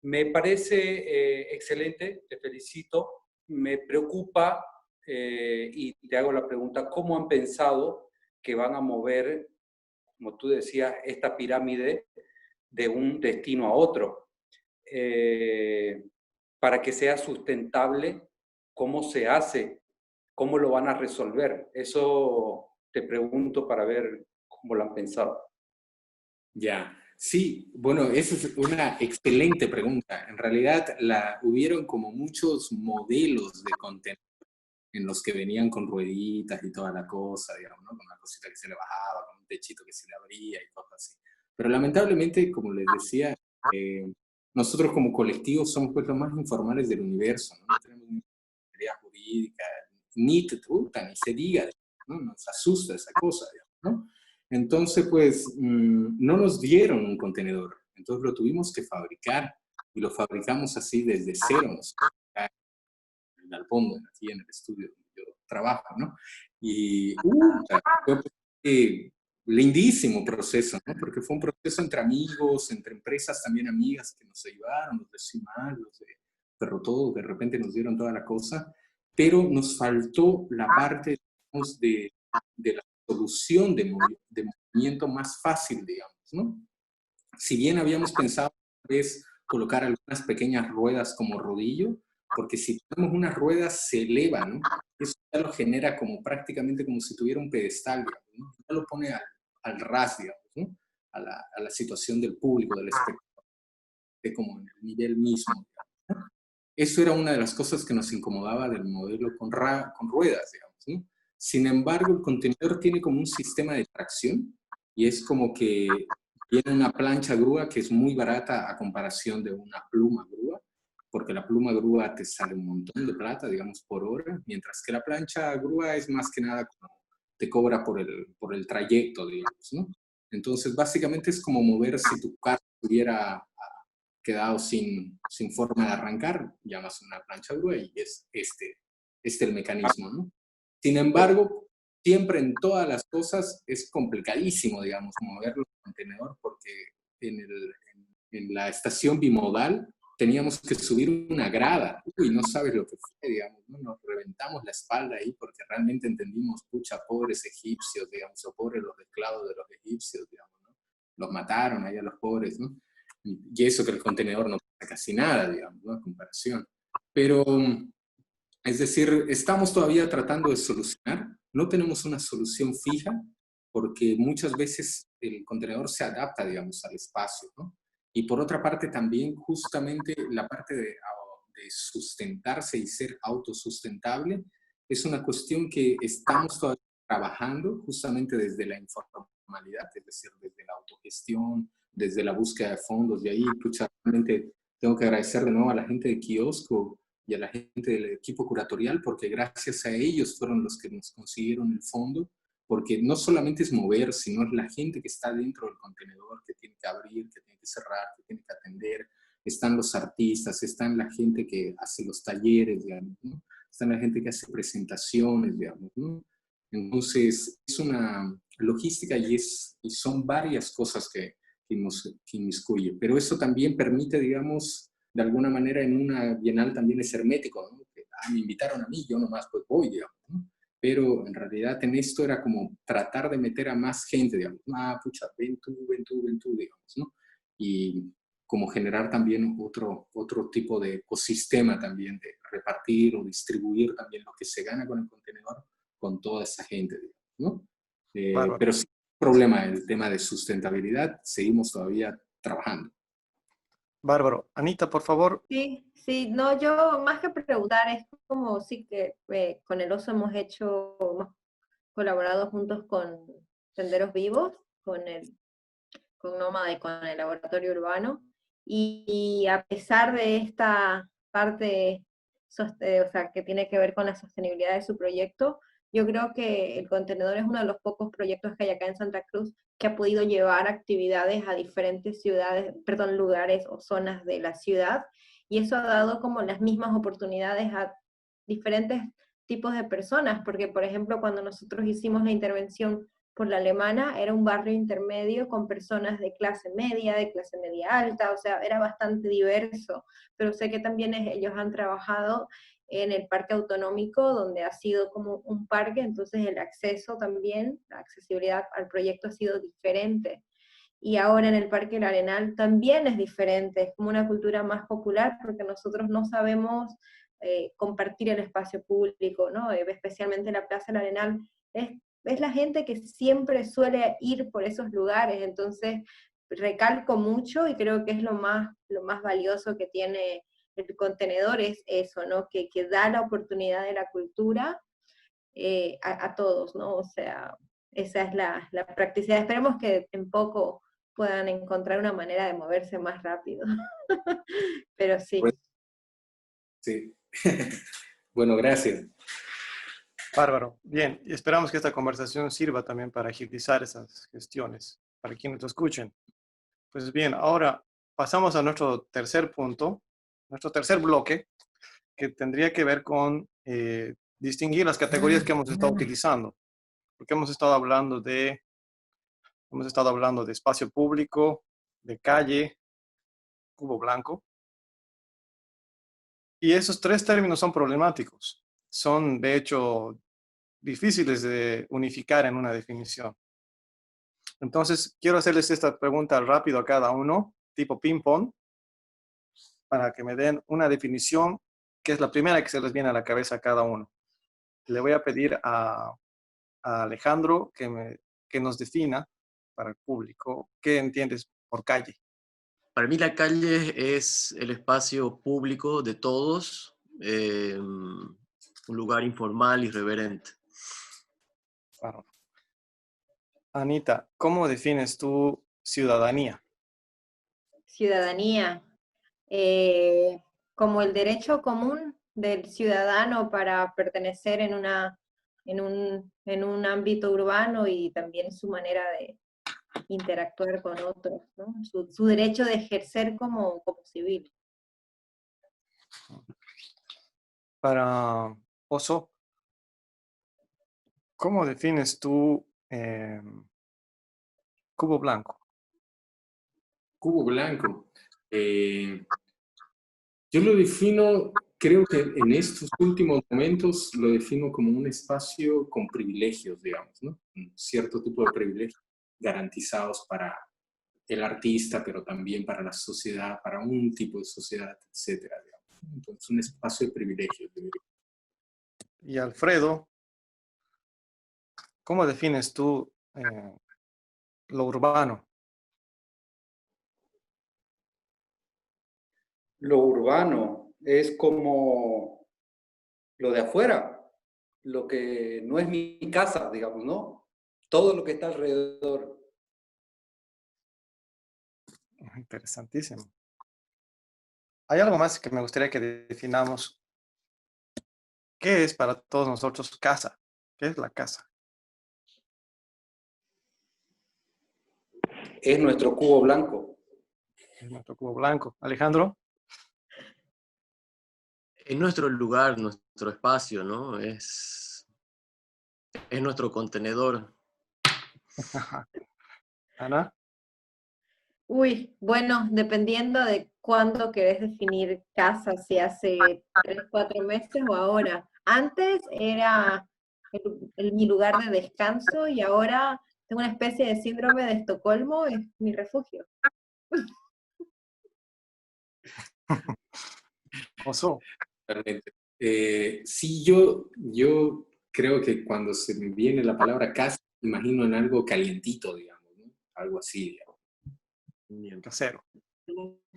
Me parece excelente, te felicito. Me preocupa y te hago la pregunta, ¿cómo han pensado que van a mover, como tú decías, esta pirámide de un destino a otro? Para que sea sustentable, ¿cómo se hace? ¿Cómo lo van a resolver? Eso te pregunto para ver cómo lo han pensado. Ya, sí, bueno, esa es una excelente pregunta. En realidad, hubieron como muchos modelos de contenido en los que venían con rueditas y toda la cosa, digamos, ¿no? Con una cosita que se le bajaba, con un techito que se le abría y cosas así. Pero lamentablemente, como les decía, nosotros como colectivo somos pues los más informales del universo, ¿no? No tenemos ni idea jurídica, ni te truta, ni se diga, ¿no? Nos asusta esa cosa, digamos, ¿no? Entonces, pues, no nos dieron un contenedor, entonces lo tuvimos que fabricar, y lo fabricamos así desde cero, ¿no? En el galpón, aquí en el estudio donde yo trabajo, ¿no? Y fue lindísimo proceso, ¿no? Porque fue un proceso entre amigos, entre empresas también amigas que nos ayudaron, los de CIMAL, los de Perro Todo, de repente nos dieron toda la cosa, pero nos faltó la parte, digamos, de la solución de movimiento más fácil, digamos, ¿no? Si bien habíamos pensado tal vez colocar algunas pequeñas ruedas como rodillo, porque si ponemos unas ruedas se eleva, ¿no? Eso ya lo genera como prácticamente como si tuviera un pedestal, digamos, ¿no? Ya lo pone al ras, digamos, ¿no? A la situación del público, del espectador, de como en el nivel mismo, digamos, ¿no? Eso era una de las cosas que nos incomodaba del modelo con ruedas, digamos, ¿no? Sin embargo, el contenedor tiene como un sistema de tracción y es como que tiene una plancha grúa que es muy barata a comparación de una pluma grúa, porque la pluma grúa te sale un montón de plata, digamos, por hora, mientras que la plancha grúa es más que nada como te cobra por el trayecto, digamos, ¿no? Entonces, básicamente es como mover si tu carro hubiera quedado sin forma de arrancar, llamas una plancha grúa y es el mecanismo, ¿no? Sin embargo, siempre en todas las cosas es complicadísimo, digamos, mover el contenedor porque en la estación bimodal teníamos que subir una grada. Uy, no sabes lo que fue, digamos, ¿no? Nos reventamos la espalda ahí porque realmente entendimos, pucha, pobres egipcios, digamos, o pobres los esclavos de los egipcios, digamos, ¿no? Los mataron ahí a los pobres, ¿no? Y eso que el contenedor no pasa casi nada, digamos, ¿no? En comparación. Pero, es decir, estamos todavía tratando de solucionar. No tenemos una solución fija porque muchas veces el contenedor se adapta, digamos, al espacio, ¿no? Y por otra parte también justamente la parte de sustentarse y ser autosustentable es una cuestión que estamos todavía trabajando justamente desde la informalidad, es decir, desde la autogestión, desde la búsqueda de fondos. Y ahí, pucha, realmente tengo que agradecer de nuevo a la gente de Kiosco y a la gente del equipo curatorial, porque gracias a ellos fueron los que nos consiguieron el fondo, porque no solamente es mover, sino es la gente que está dentro del contenedor, que tiene que abrir, que tiene que cerrar, que tiene que atender. Están los artistas, están la gente que hace los talleres, digamos, ¿no? Están la gente que hace presentaciones, digamos, ¿no? Entonces, es una logística y son varias cosas que inmiscuye. Pero eso también permite, digamos, de alguna manera en una bienal también es hermético, ¿no? Que, me invitaron a mí, yo nomás pues voy, digamos, ¿no? Pero en realidad en esto era como tratar de meter a más gente, digamos, pucha, ven tú, digamos, ¿no? Y como generar también otro tipo de ecosistema también, de repartir o distribuir también lo que se gana con el contenedor con toda esa gente, digamos, ¿no? Bárbaro. Pero sí, problema el tema de sustentabilidad, seguimos todavía trabajando. Bárbaro. Anita, por favor. Sí, sí, no, yo más que preguntar, es como sí que con el oso hemos colaborado juntos con Senderos Vivos, con Nómada y con el Laboratorio Urbano, y a pesar de esta parte, o sea, que tiene que ver con la sostenibilidad de su proyecto, yo creo que el contenedor es uno de los pocos proyectos que hay acá en Santa Cruz que ha podido llevar actividades a diferentes lugares o zonas de la ciudad, y eso ha dado como las mismas oportunidades a diferentes tipos de personas, porque por ejemplo cuando nosotros hicimos la intervención por la Alemana, era un barrio intermedio con personas de clase media alta, o sea, era bastante diverso, pero sé que también ellos han trabajado en el parque autonómico, donde ha sido como un parque, entonces el acceso también, la accesibilidad al proyecto ha sido diferente. Y ahora en el Parque El Arenal también es diferente, es como una cultura más popular, porque nosotros no sabemos compartir el espacio público, ¿no? Especialmente la Plaza El Arenal, es la gente que siempre suele ir por esos lugares, entonces recalco mucho y creo que es lo más valioso que tiene el contenedor, es eso, ¿no? Que da la oportunidad de la cultura a todos, ¿no? O sea, esa es la practicidad. Esperemos que en poco puedan encontrar una manera de moverse más rápido. Pero sí. Pues, sí. Bueno, gracias. Bárbaro. Bien, y esperamos que esta conversación sirva también para agilizar esas gestiones, para quienes lo escuchen. Pues bien, ahora pasamos a nuestro tercer punto, nuestro tercer bloque, que tendría que ver con distinguir las categorías que hemos estado utilizando, porque hemos estado hablando de espacio público, de calle, cubo blanco, y esos tres términos son problemáticos. Son, de hecho, difíciles de unificar en una definición. Entonces, quiero hacerles esta pregunta rápido a cada uno, tipo ping-pong, para que me den una definición que es la primera que se les viene a la cabeza a cada uno. Le voy a pedir a Alejandro que nos defina para el público qué entiendes por calle. Para mí la calle es el espacio público de todos, un lugar informal, irreverente. Claro. Anita, ¿cómo defines tu ciudadanía? Ciudadanía, como el derecho común del ciudadano para pertenecer en un ámbito urbano y también su manera de interactuar con otros, ¿no? Su derecho de ejercer como civil. Para Oso, ¿cómo defines tu cubo blanco? Cubo blanco. Yo lo defino, creo que en estos últimos momentos lo defino como un espacio con privilegios, digamos, ¿no? Un cierto tipo de privilegios garantizados para el artista, pero también para la sociedad, para un tipo de sociedad, etcétera, digamos. Entonces, un espacio de privilegios. Y Alfredo, ¿cómo defines tú lo urbano? Lo urbano es como lo de afuera, lo que no es mi casa, digamos, ¿no? Todo lo que está alrededor. Interesantísimo. Hay algo más que me gustaría que definamos. ¿Qué es para todos nosotros casa? ¿Qué es la casa? Es nuestro cubo blanco. Es nuestro cubo blanco. Alejandro. Es nuestro lugar, nuestro espacio, ¿no? Es nuestro contenedor. Ana. Uy, bueno, dependiendo de cuándo querés definir casa, si hace 3, 4 meses o ahora. Antes era mi lugar de descanso y ahora tengo una especie de síndrome de Estocolmo, es mi refugio. Oso. Realmente. Sí, yo creo que cuando se me viene la palabra casa, me imagino en algo calientito, digamos, ¿no? Algo así, digamos. Bien. Casero.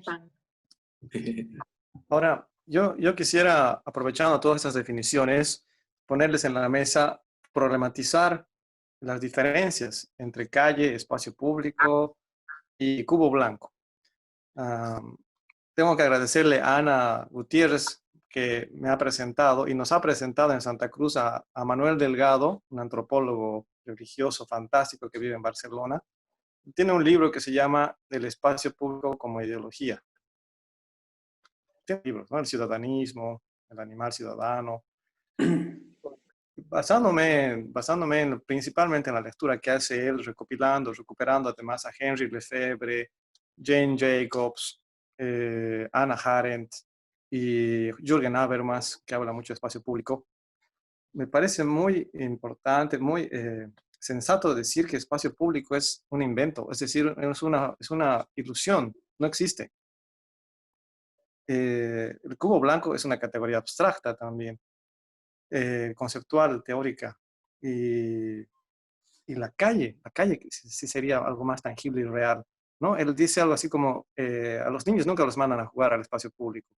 Pan. Ahora, yo quisiera, aprovechando todas estas definiciones, ponerles en la mesa, problematizar las diferencias entre calle, espacio público y cubo blanco. Tengo que agradecerle a Ana Gutiérrez que me ha presentado y nos ha presentado en Santa Cruz a Manuel Delgado, un antropólogo religioso fantástico que vive en Barcelona. Tiene un libro que se llama El espacio público como ideología. Tiene libros, ¿no? El ciudadanismo, el animal ciudadano. Basándome principalmente en la lectura que hace él, recuperando además a Henry Lefebvre, Jane Jacobs, Hannah Arendt y Jürgen Habermas, que habla mucho de espacio público, me parece muy importante, muy sensato decir que espacio público es un invento, es decir, es una ilusión, no existe. El cubo blanco es una categoría abstracta también, conceptual, teórica. Y la calle que sí sería algo más tangible y real, ¿no? Él dice algo así como, a los niños nunca los mandan a jugar al espacio público,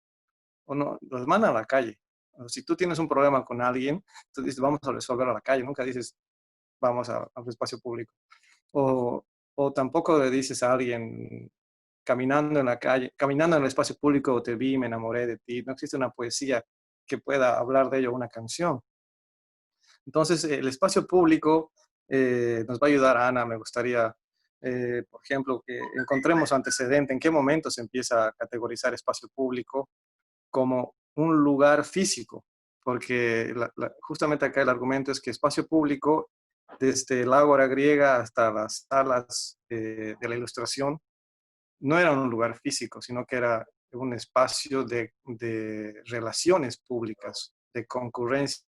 o no, los mandan a la calle. O si tú tienes un problema con alguien, tú dices, vamos a resolverlo a la calle, nunca dices, vamos al espacio público. O, o tampoco le dices a alguien, caminando en la calle, caminando en el espacio público, te vi, me enamoré de ti. No existe una poesía que pueda hablar de ello, una canción. Entonces, el espacio público nos va a ayudar, Ana, me gustaría, por ejemplo, que encontremos antecedente, en qué momento se empieza a categorizar espacio público como un lugar físico, porque justamente acá el argumento es que espacio público, desde el ágora griega hasta las salas de la Ilustración, no era un lugar físico, sino que era un espacio de relaciones públicas, de concurrencia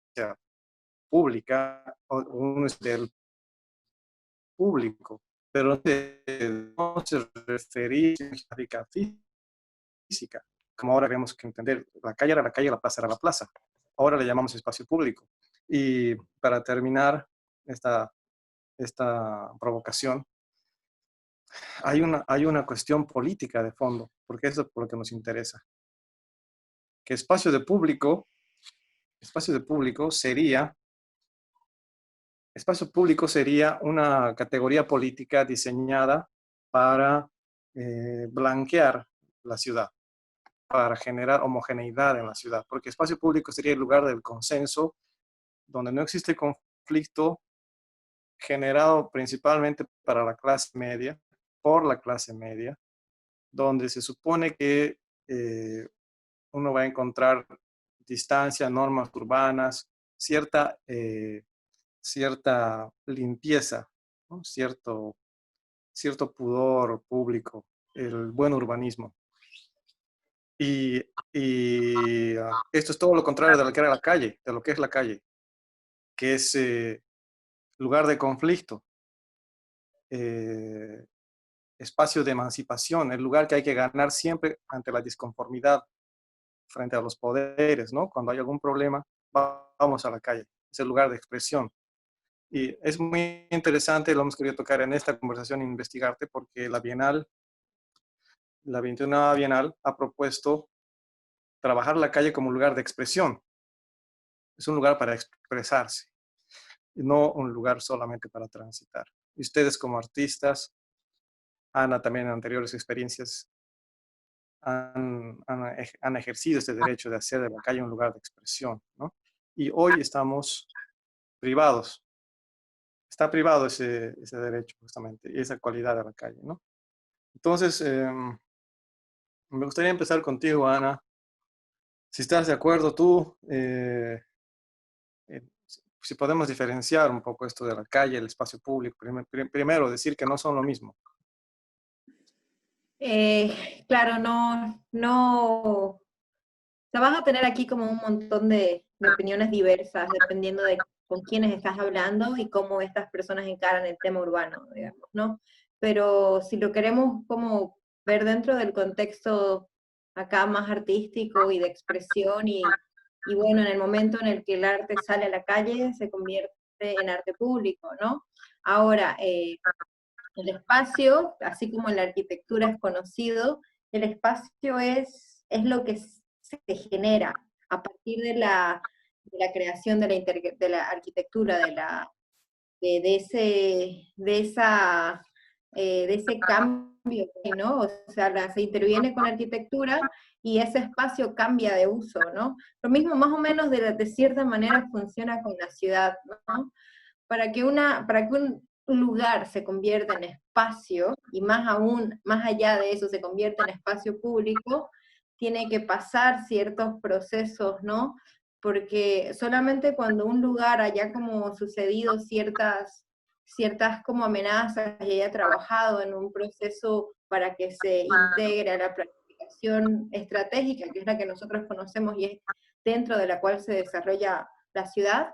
pública, uno es del público, pero no se refería a la física, como ahora vemos que entender, la calle era la calle, la plaza era la plaza, ahora le llamamos espacio público. Y para terminar esta provocación, hay una cuestión política de fondo, porque eso es por lo que nos interesa, que espacio público sería una categoría política diseñada para blanquear la ciudad, para generar homogeneidad en la ciudad, porque espacio público sería el lugar del consenso, donde no existe conflicto generado principalmente para la clase media, por la clase media, donde se supone que uno va a encontrar distancia, normas urbanas, cierta limpieza, ¿no? Cierto pudor público, el buen urbanismo. Y esto es todo lo contrario de lo que era la calle, de lo que es la calle, que es lugar de conflicto, eh, espacio de emancipación, el lugar que hay que ganar siempre ante la disconformidad frente a los poderes, ¿no? Cuando hay algún problema, vamos a la calle, es el lugar de expresión. Y es muy interesante, lo hemos querido tocar en esta conversación, investigarte, porque la 21ª Bienal, ha propuesto trabajar la calle como un lugar de expresión. Es un lugar para expresarse, y no un lugar solamente para transitar. Y ustedes como artistas, Ana también en anteriores experiencias han ejercido este derecho de hacer de la calle un lugar de expresión, ¿no? Y hoy estamos privados. Está privado ese derecho justamente, y esa cualidad de la calle, ¿no? Entonces, me gustaría empezar contigo, Ana. Si estás de acuerdo tú, si podemos diferenciar un poco esto de la calle, el espacio público. Primero, decir que no son lo mismo. Claro, o sea, vas a tener aquí como un montón de opiniones diversas, dependiendo de con quiénes estás hablando y cómo estas personas encaran el tema urbano, digamos, ¿no? Pero si lo queremos como ver dentro del contexto acá más artístico y de expresión, y bueno, en el momento en el que el arte sale a la calle, se convierte en arte público, ¿no? Ahora, el espacio, así como la arquitectura es conocido, el espacio es lo que se genera a partir de la creación de la arquitectura, de ese cambio, ¿no? O sea, se interviene con la arquitectura y ese espacio cambia de uso, ¿no? Lo mismo más o menos de cierta manera funciona con la ciudad, ¿no? Para que un lugar se convierta en espacio, y más aún, más allá de eso, se convierta en espacio público, tiene que pasar ciertos procesos, ¿no? Porque solamente cuando un lugar haya como sucedido ciertas como amenazas y haya trabajado en un proceso para que se integre a la planificación estratégica, que es la que nosotros conocemos y es dentro de la cual se desarrolla la ciudad,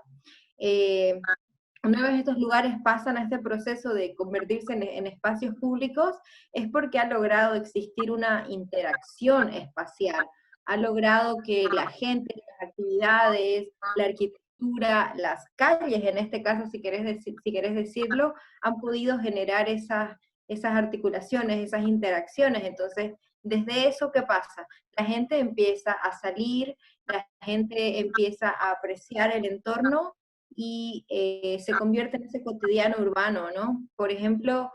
una vez estos lugares pasan a este proceso de convertirse en espacios públicos, es porque ha logrado existir una interacción espacial, ha logrado que la gente, las actividades, la arquitectura, las calles, en este caso, si querés decirlo, han podido generar esas articulaciones, esas interacciones. Entonces, desde eso, ¿qué pasa? La gente empieza a salir, la gente empieza a apreciar el entorno, y se convierte en ese cotidiano urbano, ¿no? Por ejemplo,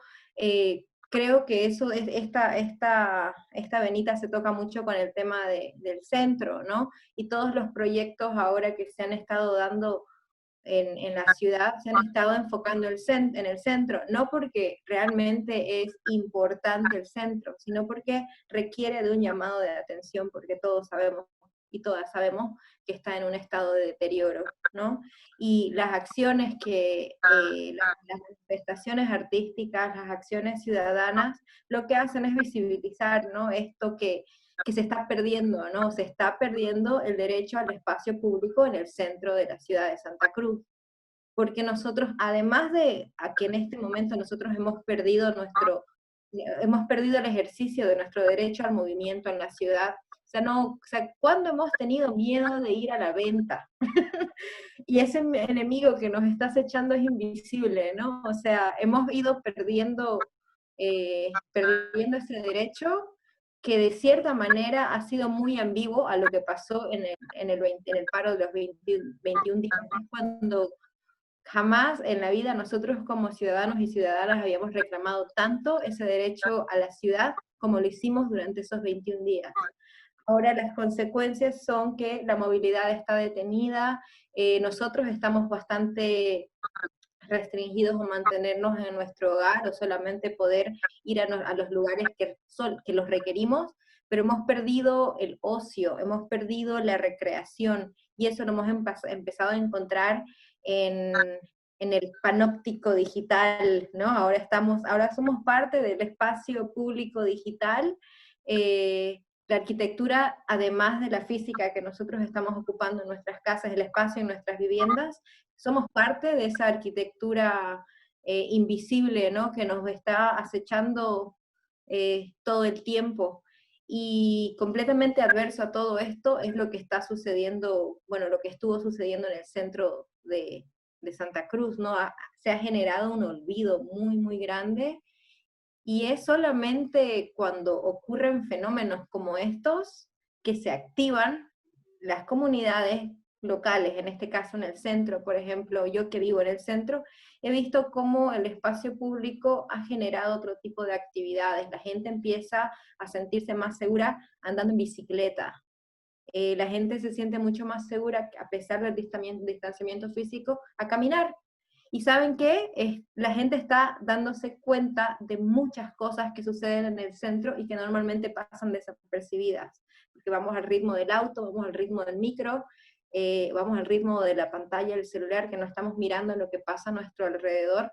creo que eso es, esta venita se toca mucho con el tema del centro, ¿no? Y todos los proyectos ahora que se han estado dando en la ciudad se han estado enfocando en el centro, no porque realmente es importante el centro, sino porque requiere de un llamado de atención, porque todos sabemos y todas sabemos que está en un estado de deterioro, ¿no? Y las acciones las manifestaciones artísticas, las acciones ciudadanas, lo que hacen es visibilizar, ¿no? Esto que se está perdiendo, ¿no? Se está perdiendo el derecho al espacio público en el centro de la ciudad de Santa Cruz. Porque nosotros, además de que en este momento nosotros hemos perdido el ejercicio de nuestro derecho al movimiento en la ciudad. O sea, ¿cuándo hemos tenido miedo de ir a la venta? Y ese enemigo que nos está acechando es invisible, ¿no? O sea, hemos ido perdiendo ese derecho, que de cierta manera ha sido muy ambiguo a lo que pasó en el paro de los 21 días, cuando jamás en la vida nosotros como ciudadanos y ciudadanas habíamos reclamado tanto ese derecho a la ciudad como lo hicimos durante esos 21 días. Ahora las consecuencias son que la movilidad está detenida, nosotros estamos bastante restringidos a mantenernos en nuestro hogar o solamente poder ir a los lugares que los requerimos, pero hemos perdido el ocio, hemos perdido la recreación, y eso lo hemos empezado a encontrar en el panóptico digital, ¿no? Ahora somos parte del espacio público digital. La arquitectura, además de la física que nosotros estamos ocupando en nuestras casas, el espacio en nuestras viviendas, somos parte de esa arquitectura invisible, ¿no? Que nos está acechando todo el tiempo. Y completamente adverso a todo esto es lo que está sucediendo, bueno, lo que estuvo sucediendo en el centro de Santa Cruz, ¿no? Se ha generado un olvido muy, muy grande, y es solamente cuando ocurren fenómenos como estos que se activan las comunidades, locales, en este caso en el centro, por ejemplo, yo que vivo en el centro, he visto cómo el espacio público ha generado otro tipo de actividades. La gente empieza a sentirse más segura andando en bicicleta. La gente se siente mucho más segura, a pesar del distanciamiento físico, a caminar. Y ¿saben qué? La gente está dándose cuenta de muchas cosas que suceden en el centro y que normalmente pasan desapercibidas. Porque vamos al ritmo del auto, vamos al ritmo del micro, vamos al ritmo de la pantalla del celular, que no estamos mirando lo que pasa a nuestro alrededor.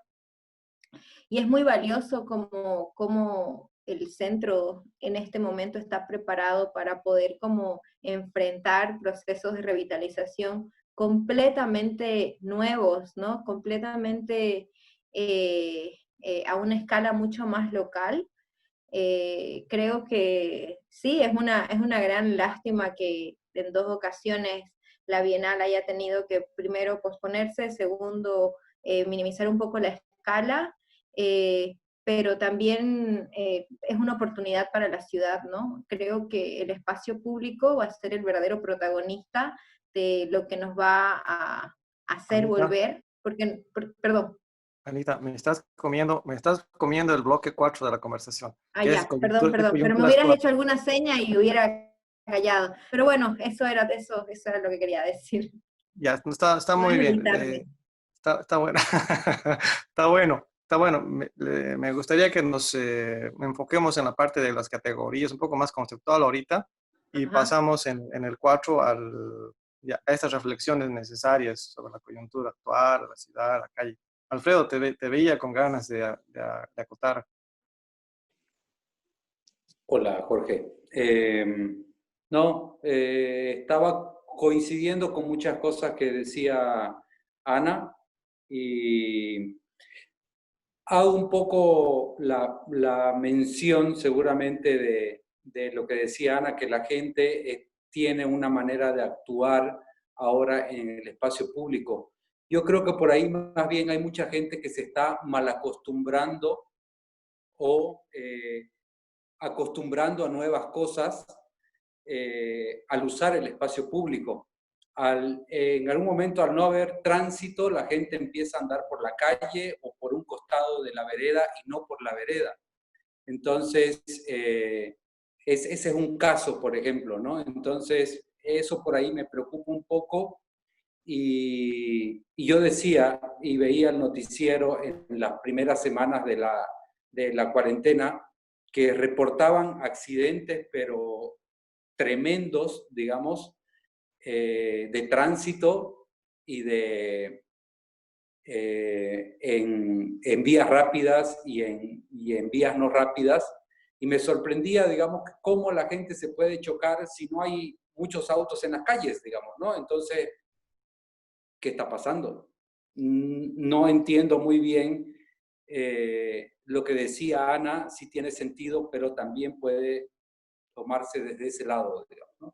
Y es muy valioso como el centro en este momento está preparado para poder como enfrentar procesos de revitalización completamente nuevos, ¿no? Completamente a una escala mucho más local. Creo que sí, es una gran lástima que en 2 ocasiones la Bienal haya tenido que primero posponerse, segundo minimizar un poco la escala, pero también es una oportunidad para la ciudad, ¿no? Creo que el espacio público va a ser el verdadero protagonista de lo que nos va a hacer Anita, volver, perdón. Anita, me estás comiendo el bloque 4 de la conversación, Ah, que es ya, perdón, ¿qué pero me coyunturas hubieras hecho alguna seña y hubiera callado. Pero bueno, eso era lo que quería decir. Ya, está muy Puedes bien. editarme. Está bueno. Está bueno. Está bueno. Me gustaría que nos enfoquemos en la parte de las categorías, un poco más conceptual ahorita, y Ajá. pasamos en el 4 a estas reflexiones necesarias sobre la coyuntura actual, la ciudad, la calle. Alfredo, te veía con ganas de acotar. Hola, Jorge. No, estaba coincidiendo con muchas cosas que decía Ana y hago un poco la mención seguramente de lo que decía Ana, que la gente tiene una manera de actuar ahora en el espacio público. Yo creo que por ahí más bien hay mucha gente que se está mal acostumbrando o acostumbrando a nuevas cosas al usar el espacio público. En algún momento, al no haber tránsito, la gente empieza a andar por la calle o por un costado de la vereda y no por la vereda. Entonces, ese es un caso, por ejemplo, ¿no? Entonces, eso por ahí me preocupa un poco. Y yo decía y veía el noticiero en las primeras semanas de la cuarentena que reportaban accidentes, pero tremendos, digamos, de tránsito y en vías rápidas y en vías no rápidas. Y me sorprendía, digamos, cómo la gente se puede chocar si no hay muchos autos en las calles, digamos, ¿no? Entonces, ¿qué está pasando? No entiendo muy bien lo que decía Ana, si tiene sentido, pero también puede tomarse desde ese lado, digamos, ¿no?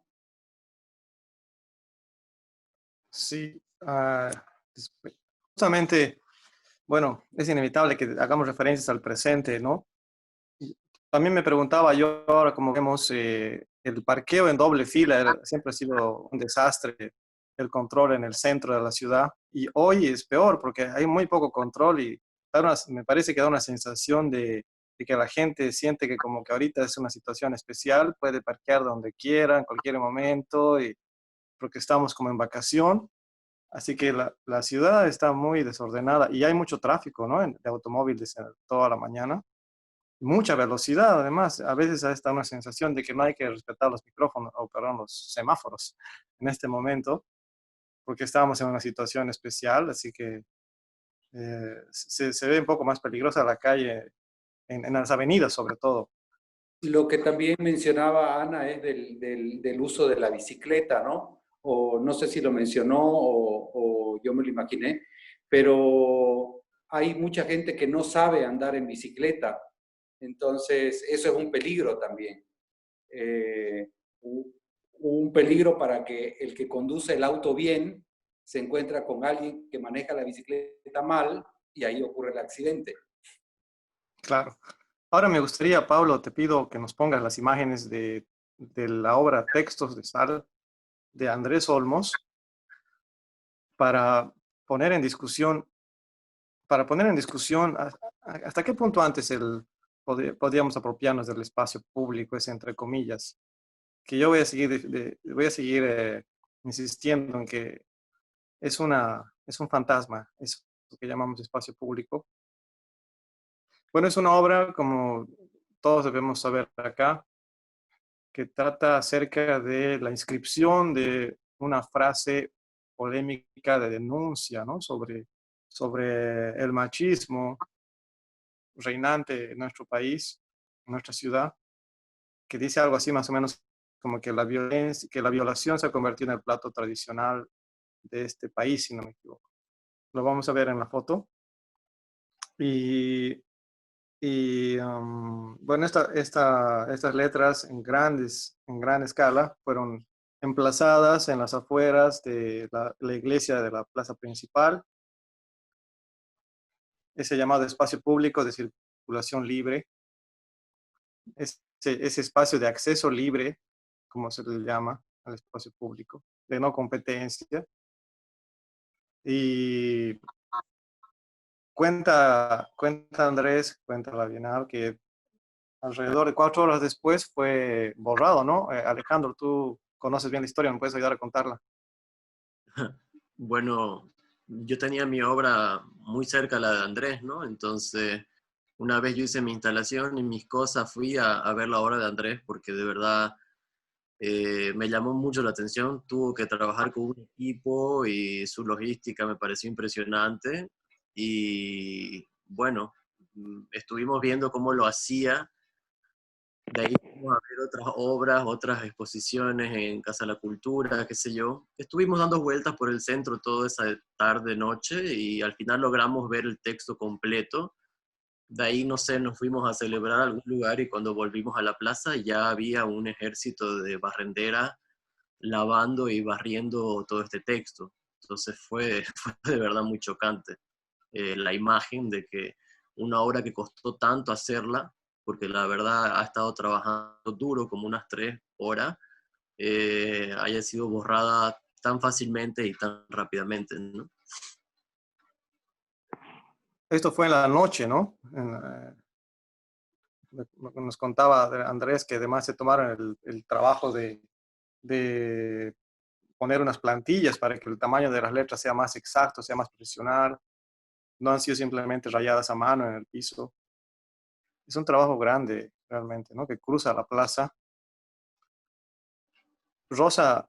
Sí, justamente, bueno, es inevitable que hagamos referencias al presente, ¿no? Y también me preguntaba yo ahora, como vemos, el parqueo en doble fila siempre ha sido un desastre, el control en el centro de la ciudad, y hoy es peor porque hay muy poco control y me parece que da una sensación de que la gente siente que como que ahorita es una situación especial, puede parquear donde quiera, en cualquier momento, y porque estamos como en vacación. Así que la ciudad está muy desordenada y hay mucho tráfico, ¿no? De automóviles toda la mañana. Mucha velocidad, además. A veces está una sensación de que no hay que respetar los micrófonos o, perdón, los semáforos en este momento, porque estábamos en una situación especial, así que se ve un poco más peligrosa la calle en las avenidas, sobre todo. Lo que también mencionaba Ana es del uso de la bicicleta, ¿no? O no sé si lo mencionó o yo me lo imaginé, pero hay mucha gente que no sabe andar en bicicleta, entonces eso es un peligro también. Un peligro para que el que conduce el auto bien se encuentra con alguien que maneja la bicicleta mal y ahí ocurre el accidente. Claro. Ahora me gustaría, Pablo, te pido que nos pongas las imágenes de la obra Textos de Sal de Andrés Olmos. para poner en discusión, hasta qué punto antes podríamos apropiarnos del espacio público, ese entre comillas, que yo voy a seguir, voy a seguir insistiendo en que es un fantasma, es lo que llamamos espacio público. Bueno, es una obra, como todos debemos saber acá, que trata acerca de la inscripción de una frase polémica de denuncia, ¿no? sobre el machismo reinante en nuestro país, en nuestra ciudad, que dice algo así más o menos como que que la violación se ha convertido en el plato tradicional de este país, si no me equivoco. Lo vamos a ver en la foto. Y bueno, estas letras en gran escala fueron emplazadas en las afueras de la iglesia de la plaza principal, ese llamado espacio público de circulación libre, ese espacio de acceso libre, como se le llama al espacio público, de no competencia. Y cuenta Andrés, cuenta la Bienal, que alrededor de 4 horas después fue borrado, ¿no? Alejandro, tú conoces bien la historia, ¿me puedes ayudar a contarla? Bueno, yo tenía mi obra muy cerca a la de Andrés, ¿no? Entonces, una vez yo hice mi instalación y mis cosas, fui a ver la obra de Andrés porque de verdad me llamó mucho la atención. Tuvo que trabajar con un equipo y su logística me pareció impresionante. Y bueno, estuvimos viendo cómo lo hacía. De ahí fuimos a ver otras obras, otras exposiciones en Casa de la Cultura, qué sé yo. Estuvimos dando vueltas por el centro toda esa tarde, noche, y al final logramos ver el texto completo. De ahí, no sé, nos fuimos a celebrar a algún lugar y cuando volvimos a la plaza ya había un ejército de barrenderas lavando y barriendo todo este texto. Entonces fue, fue de verdad muy chocante la imagen de que una obra que costó tanto hacerla, porque la verdad ha estado trabajando duro como unas 3 horas, haya sido borrada tan fácilmente y tan rápidamente, ¿no? Esto fue en la noche, ¿no? Lo que nos contaba Andrés, que además se tomaron el trabajo de poner unas plantillas para que el tamaño de las letras sea más exacto, sea más profesional. No han sido simplemente rayadas a mano en el piso. Es un trabajo grande, realmente, ¿no? Que cruza la plaza. Rosa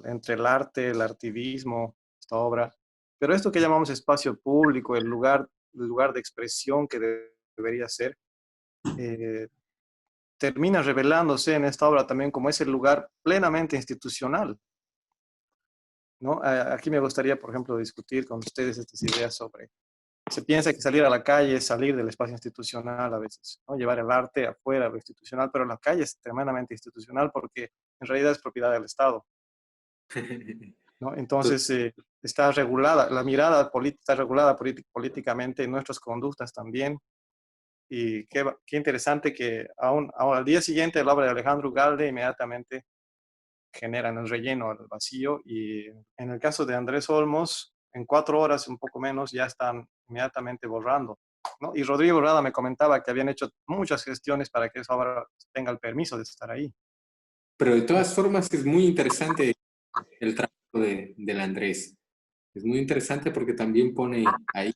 entre el arte, el artivismo, esta obra. Pero esto que llamamos espacio público, el lugar de expresión que debería ser, eh, termina revelándose en esta obra también como ese lugar plenamente institucional, ¿no? Aquí me gustaría, por ejemplo, discutir con ustedes estas ideas sobre, se piensa que salir a la calle es salir del espacio institucional a veces, ¿no? Llevar el arte afuera, lo institucional, pero la calle es tremendamente institucional porque en realidad es propiedad del Estado, ¿no? Entonces, está regulada, la mirada política está regulada políticamente, nuestras conductas también. Y qué interesante que aún al día siguiente de la obra de Alejandro Ugalde inmediatamente generan el relleno, el vacío. Y en el caso de Andrés Olmos, en 4 horas, un poco menos, ya están inmediatamente borrando, ¿no? Y Rodrigo Rada me comentaba que habían hecho muchas gestiones para que esa obra tenga el permiso de estar ahí. Pero de todas formas es muy interesante el trabajo del Andrés. Es muy interesante porque también pone ahí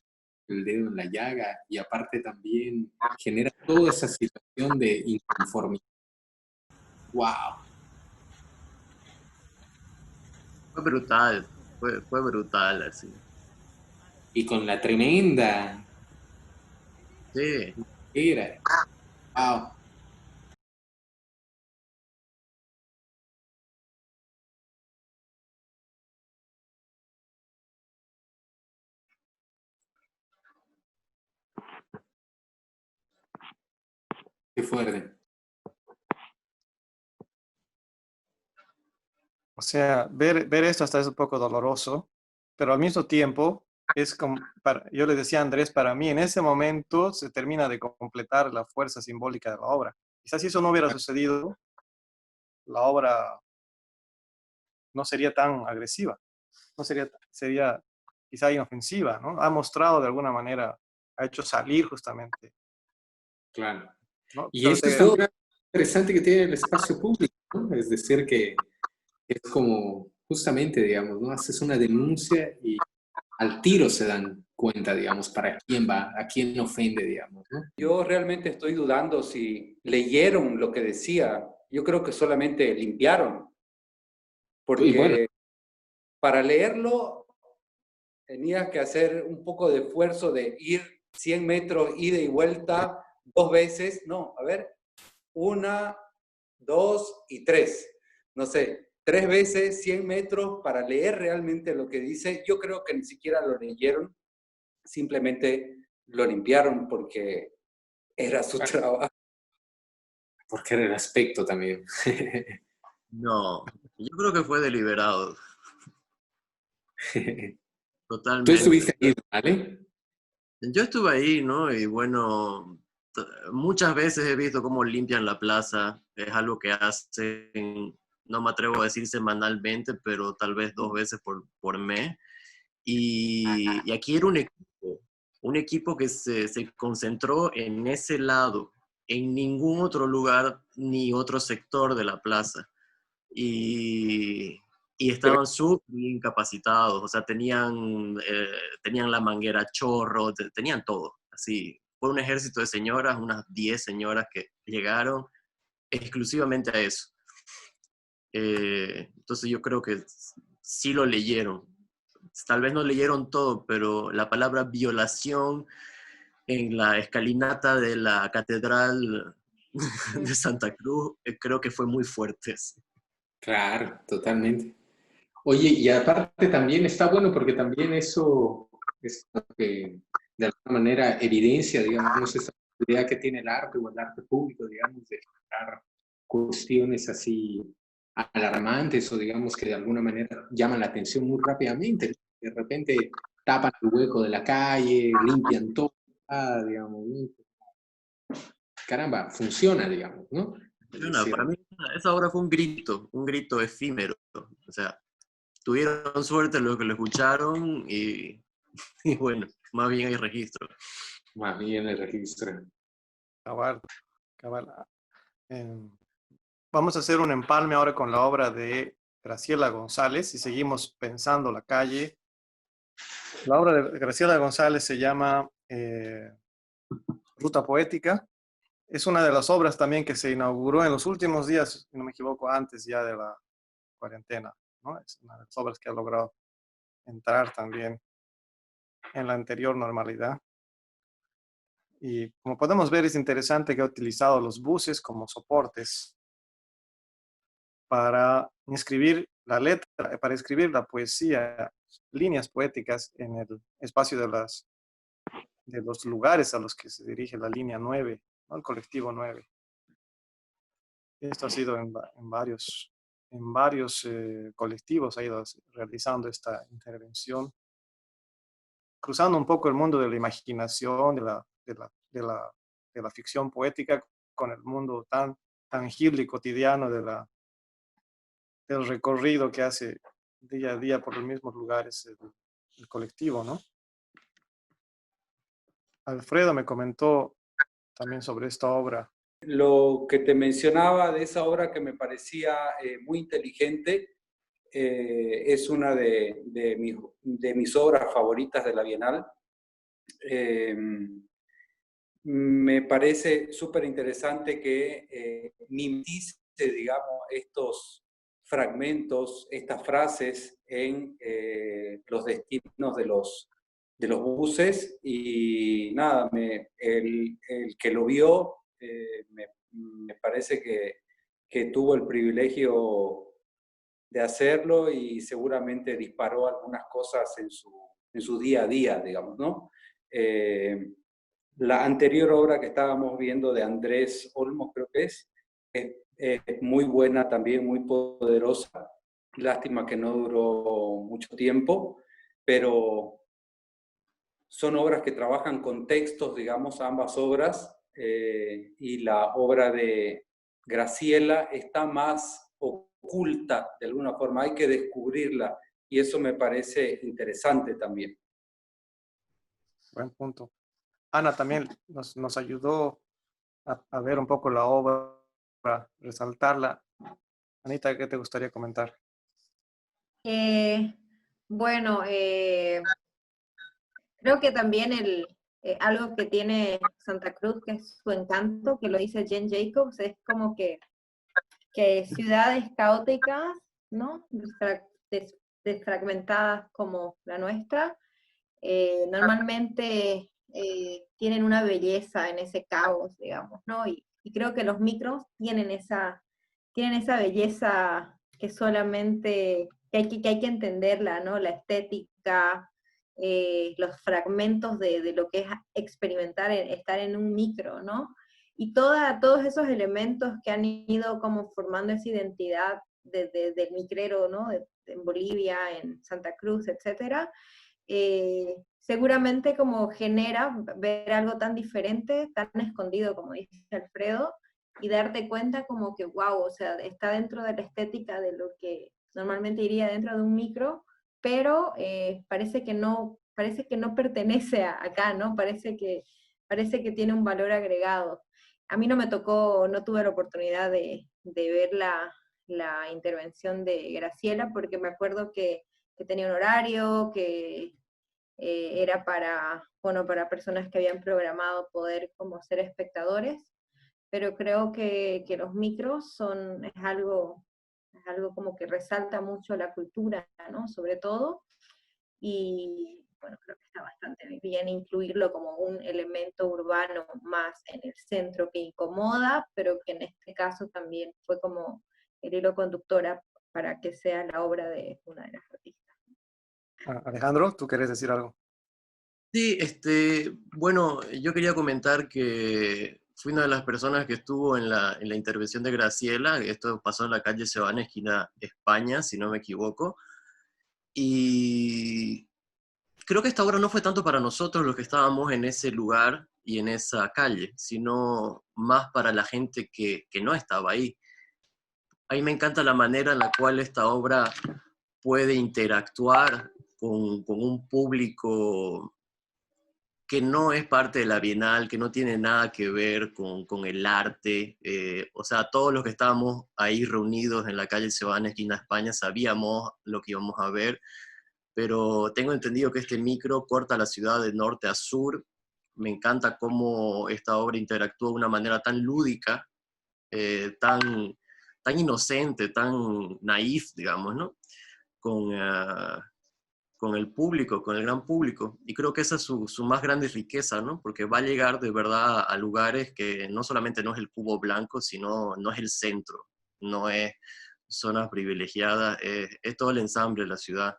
el dedo en la llaga y aparte también genera toda esa situación de inconformidad. ¡Wow! Fue brutal, fue brutal, así. Y con la tremenda Sí, era. ¡Wow! ¡Qué fuerte! O sea, ver esto hasta es un poco doloroso, pero al mismo tiempo es como, yo le decía a Andrés, para mí en ese momento se termina de completar la fuerza simbólica de la obra. Quizás si eso no hubiera sucedido, la obra no sería tan agresiva. no sería quizá inofensiva, ¿no? Ha mostrado de alguna manera, ha hecho salir justamente, Claro. ¿no? Y Pero eso es lo interesante que tiene el espacio público, ¿no? Es decir, que es como justamente, digamos, ¿no? Haces una denuncia y al tiro se dan cuenta, digamos, para quién va, a quién ofende, digamos, ¿no? Yo realmente estoy dudando si leyeron lo que decía. Yo creo que solamente limpiaron, Y bueno, porque para leerlo tenías que hacer un poco de esfuerzo de ir 100 metros, ida y vuelta, 2 veces. No, a ver, 1, 2 y 3. No sé, 3 veces 100 metros para leer realmente lo que dice. Yo creo que ni siquiera lo leyeron, simplemente lo limpiaron porque era su trabajo. porque era el aspecto también. No, yo creo que fue deliberado, Tú totalmente. estuviste ahí, ¿vale? Yo estuve ahí, ¿no? Y bueno, muchas veces he visto cómo limpian la plaza. Es algo que hacen, no me atrevo a decir semanalmente, pero tal vez 2 veces por mes. Y aquí era un equipo que se concentró en ese lado, en ningún otro lugar ni otro sector de la plaza. Y, y estaban súper bien capacitados, o sea, tenían la manguera a chorro, tenían todo, así. Fue un ejército de señoras, unas 10 señoras que llegaron exclusivamente a eso. Entonces yo creo que sí lo leyeron. Tal vez no leyeron todo, pero la palabra violación en la escalinata de la Catedral de Santa Cruz creo que fue muy fuerte. Claro, totalmente. Oye, y aparte también está bueno porque también eso es lo que de alguna manera evidencia, digamos, esa idea que tiene el arte o el arte público, digamos, de generar cuestiones así alarmantes o digamos que de alguna manera llaman la atención muy rápidamente. De repente tapan el hueco de la calle, limpian todo, digamos, ¿no? Caramba, funciona, digamos, ¿no? Es decir, Para mí esa obra fue un grito efímero. O sea, tuvieron suerte los que lo escucharon y bueno, más bien hay registro. más bien el registro. cabal, cabal. Vamos a hacer un empalme ahora con la obra de Graciela González y seguimos pensando la calle. La obra de Graciela González se llama Ruta Poética. Es una de las obras también que se inauguró en los últimos días, si no me equivoco, antes ya de la cuarentena, ¿no? Es una de las obras que ha logrado entrar también en la anterior normalidad. Y como podemos ver, es interesante que ha utilizado los buses como soportes para escribir la letra, para escribir la poesía, líneas poéticas en el espacio de los lugares a los que se dirige la línea 9, ¿no? El colectivo 9. Esto ha sido en varios colectivos, ha ido realizando esta intervención, cruzando un poco el mundo de la imaginación, de la ficción poética con el mundo tan tangible y cotidiano del recorrido que hace día a día por los mismos lugares el colectivo, ¿no? Alfredo me comentó también sobre esta obra. Lo que te mencionaba de esa obra que me parecía muy inteligente, es una de mis obras favoritas de la Bienal. Me parece súper interesante que mimetice, digamos, estos fragmentos, estas frases en los destinos de los buses y nada, el que lo vio me parece que tuvo el privilegio de hacerlo y seguramente disparó algunas cosas en su día a día, digamos, ¿no? La anterior obra que estábamos viendo de Andrés Olmos, creo que es muy buena también, muy poderosa. Lástima que no duró mucho tiempo, pero son obras que trabajan con textos, digamos, ambas obras, y la obra de Graciela está más oculta de alguna forma, hay que descubrirla y eso me parece interesante también. Buen punto. Ana también nos ayudó a ver un poco la obra, resaltarla. Anita, ¿qué te gustaría comentar? Eh, bueno, creo que también algo que tiene Santa Cruz, que es su encanto, que lo dice Jen Jacobs, es como que ciudades caóticas, ¿no? Desfragmentadas como la nuestra, normalmente tienen una belleza en ese caos, digamos, ¿no? Y creo que los micros tienen esa belleza que solamente, que hay que entenderla, ¿no? La estética, los fragmentos de lo que es experimentar, estar en un micro, ¿no? Y todos esos elementos que han ido como formando esa identidad del micrero, ¿no? En Bolivia, en Santa Cruz, etcétera, seguramente como genera ver algo tan diferente, tan escondido, como dice Alfredo, y darte cuenta como que, wow, o sea, está dentro de la estética de lo que normalmente iría dentro de un micro, pero parece que no pertenece acá, ¿no? Parece que tiene un valor agregado. A mí no me tocó, no tuve la oportunidad de ver la intervención de Graciela, porque me acuerdo que tenía un horario, que era para, bueno, para personas que habían programado poder como ser espectadores, pero creo que los micros es algo como que resalta mucho la cultura, ¿no? Sobre todo, y bueno, creo que está bastante bien incluirlo como un elemento urbano más en el centro que incomoda, pero que en este caso también fue como el hilo conductora para que sea la obra de una de las artistas. Alejandro, ¿tú querés decir algo? Sí, bueno, yo quería comentar que fui una de las personas que estuvo en la intervención de Graciela. Esto pasó en la calle Sebana, esquina España, si no me equivoco. Y creo que esta obra no fue tanto para nosotros los que estábamos en ese lugar y en esa calle, sino más para la gente que no estaba ahí. A mí me encanta la manera en la cual esta obra puede interactuar con un público que no es parte de la Bienal, que no tiene nada que ver con el arte. O sea, todos los que estábamos ahí reunidos en la calle Sebana, esquina España, sabíamos lo que íbamos a ver, pero tengo entendido que este micro corta la ciudad de norte a sur. Me encanta cómo esta obra interactúa de una manera tan lúdica, tan inocente, tan naif, digamos, ¿no? Con, con el público, con el gran público. Y creo que esa es su más grande riqueza, ¿no? Porque va a llegar de verdad a lugares que no solamente no es el cubo blanco, sino no es el centro, no es zonas privilegiadas, es todo el ensamble de la ciudad.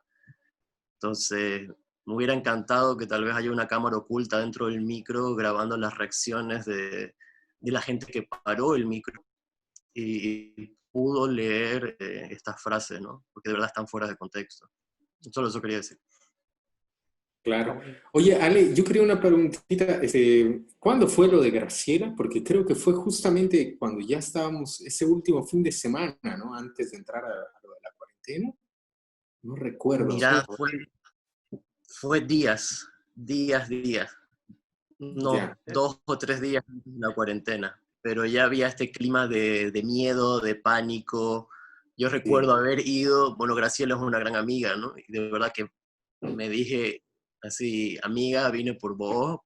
Entonces, me hubiera encantado que tal vez haya una cámara oculta dentro del micro grabando las reacciones de la gente que paró el micro y pudo leer estas frases, ¿no? Porque de verdad están fuera de contexto. Solo eso quería decir. Claro. Oye, Ale, yo quería una preguntita. ¿Cuándo fue lo de Graciela? Porque creo que fue justamente cuando ya estábamos, ese último fin de semana, ¿no? Antes de entrar a lo de la cuarentena. No recuerdo. Mira, fue días, unos Ya. 2 o 3 días antes de la cuarentena, pero ya había este clima de miedo, de pánico. Yo recuerdo Sí. haber ido, bueno, Graciela es una gran amiga, ¿no? Y de verdad que me dije así, amiga, vine por vos.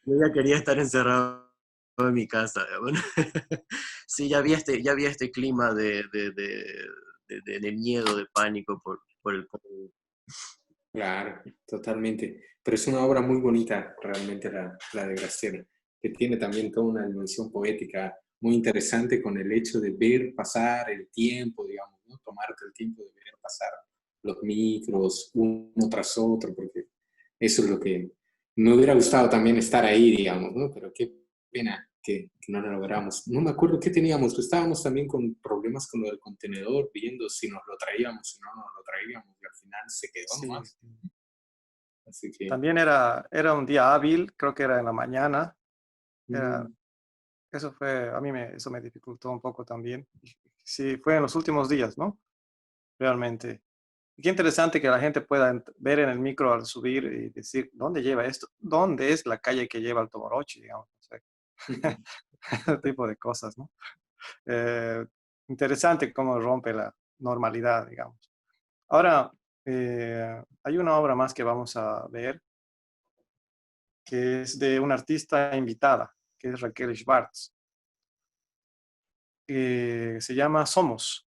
Yo ya quería estar encerrado en mi casa. Bueno. Sí, ya había este clima de miedo, de pánico por el COVID. Claro, totalmente. Pero es una obra muy bonita, realmente, la de Graciela, que tiene también toda una dimensión poética muy interesante con el hecho de ver pasar el tiempo, digamos, ¿no? Tomarte el tiempo de ver pasar los micros uno tras otro, porque eso es lo que me hubiera gustado también estar ahí, digamos, ¿no? Pero qué pena que no lo logramos. No me acuerdo qué teníamos, estábamos también con problemas con lo del contenedor, viendo si nos lo traíamos, si no nos lo traíamos, y al final se quedó Sí. nomás. Así que, También era un día hábil, creo que era en la mañana. Era, eso fue, eso me dificultó un poco también. Sí, fue en los últimos días, ¿no? realmente. Qué interesante que la gente pueda ver en el micro al subir y decir, ¿dónde lleva esto? ¿Dónde es la calle que lleva al Toborochi, digamos? O sea, ese tipo de cosas, ¿no? Eh, interesante cómo rompe la normalidad, digamos. Ahora, hay una obra más que vamos a ver, que es de una artista invitada, que es Raquel Schwartz. Se llama Somos.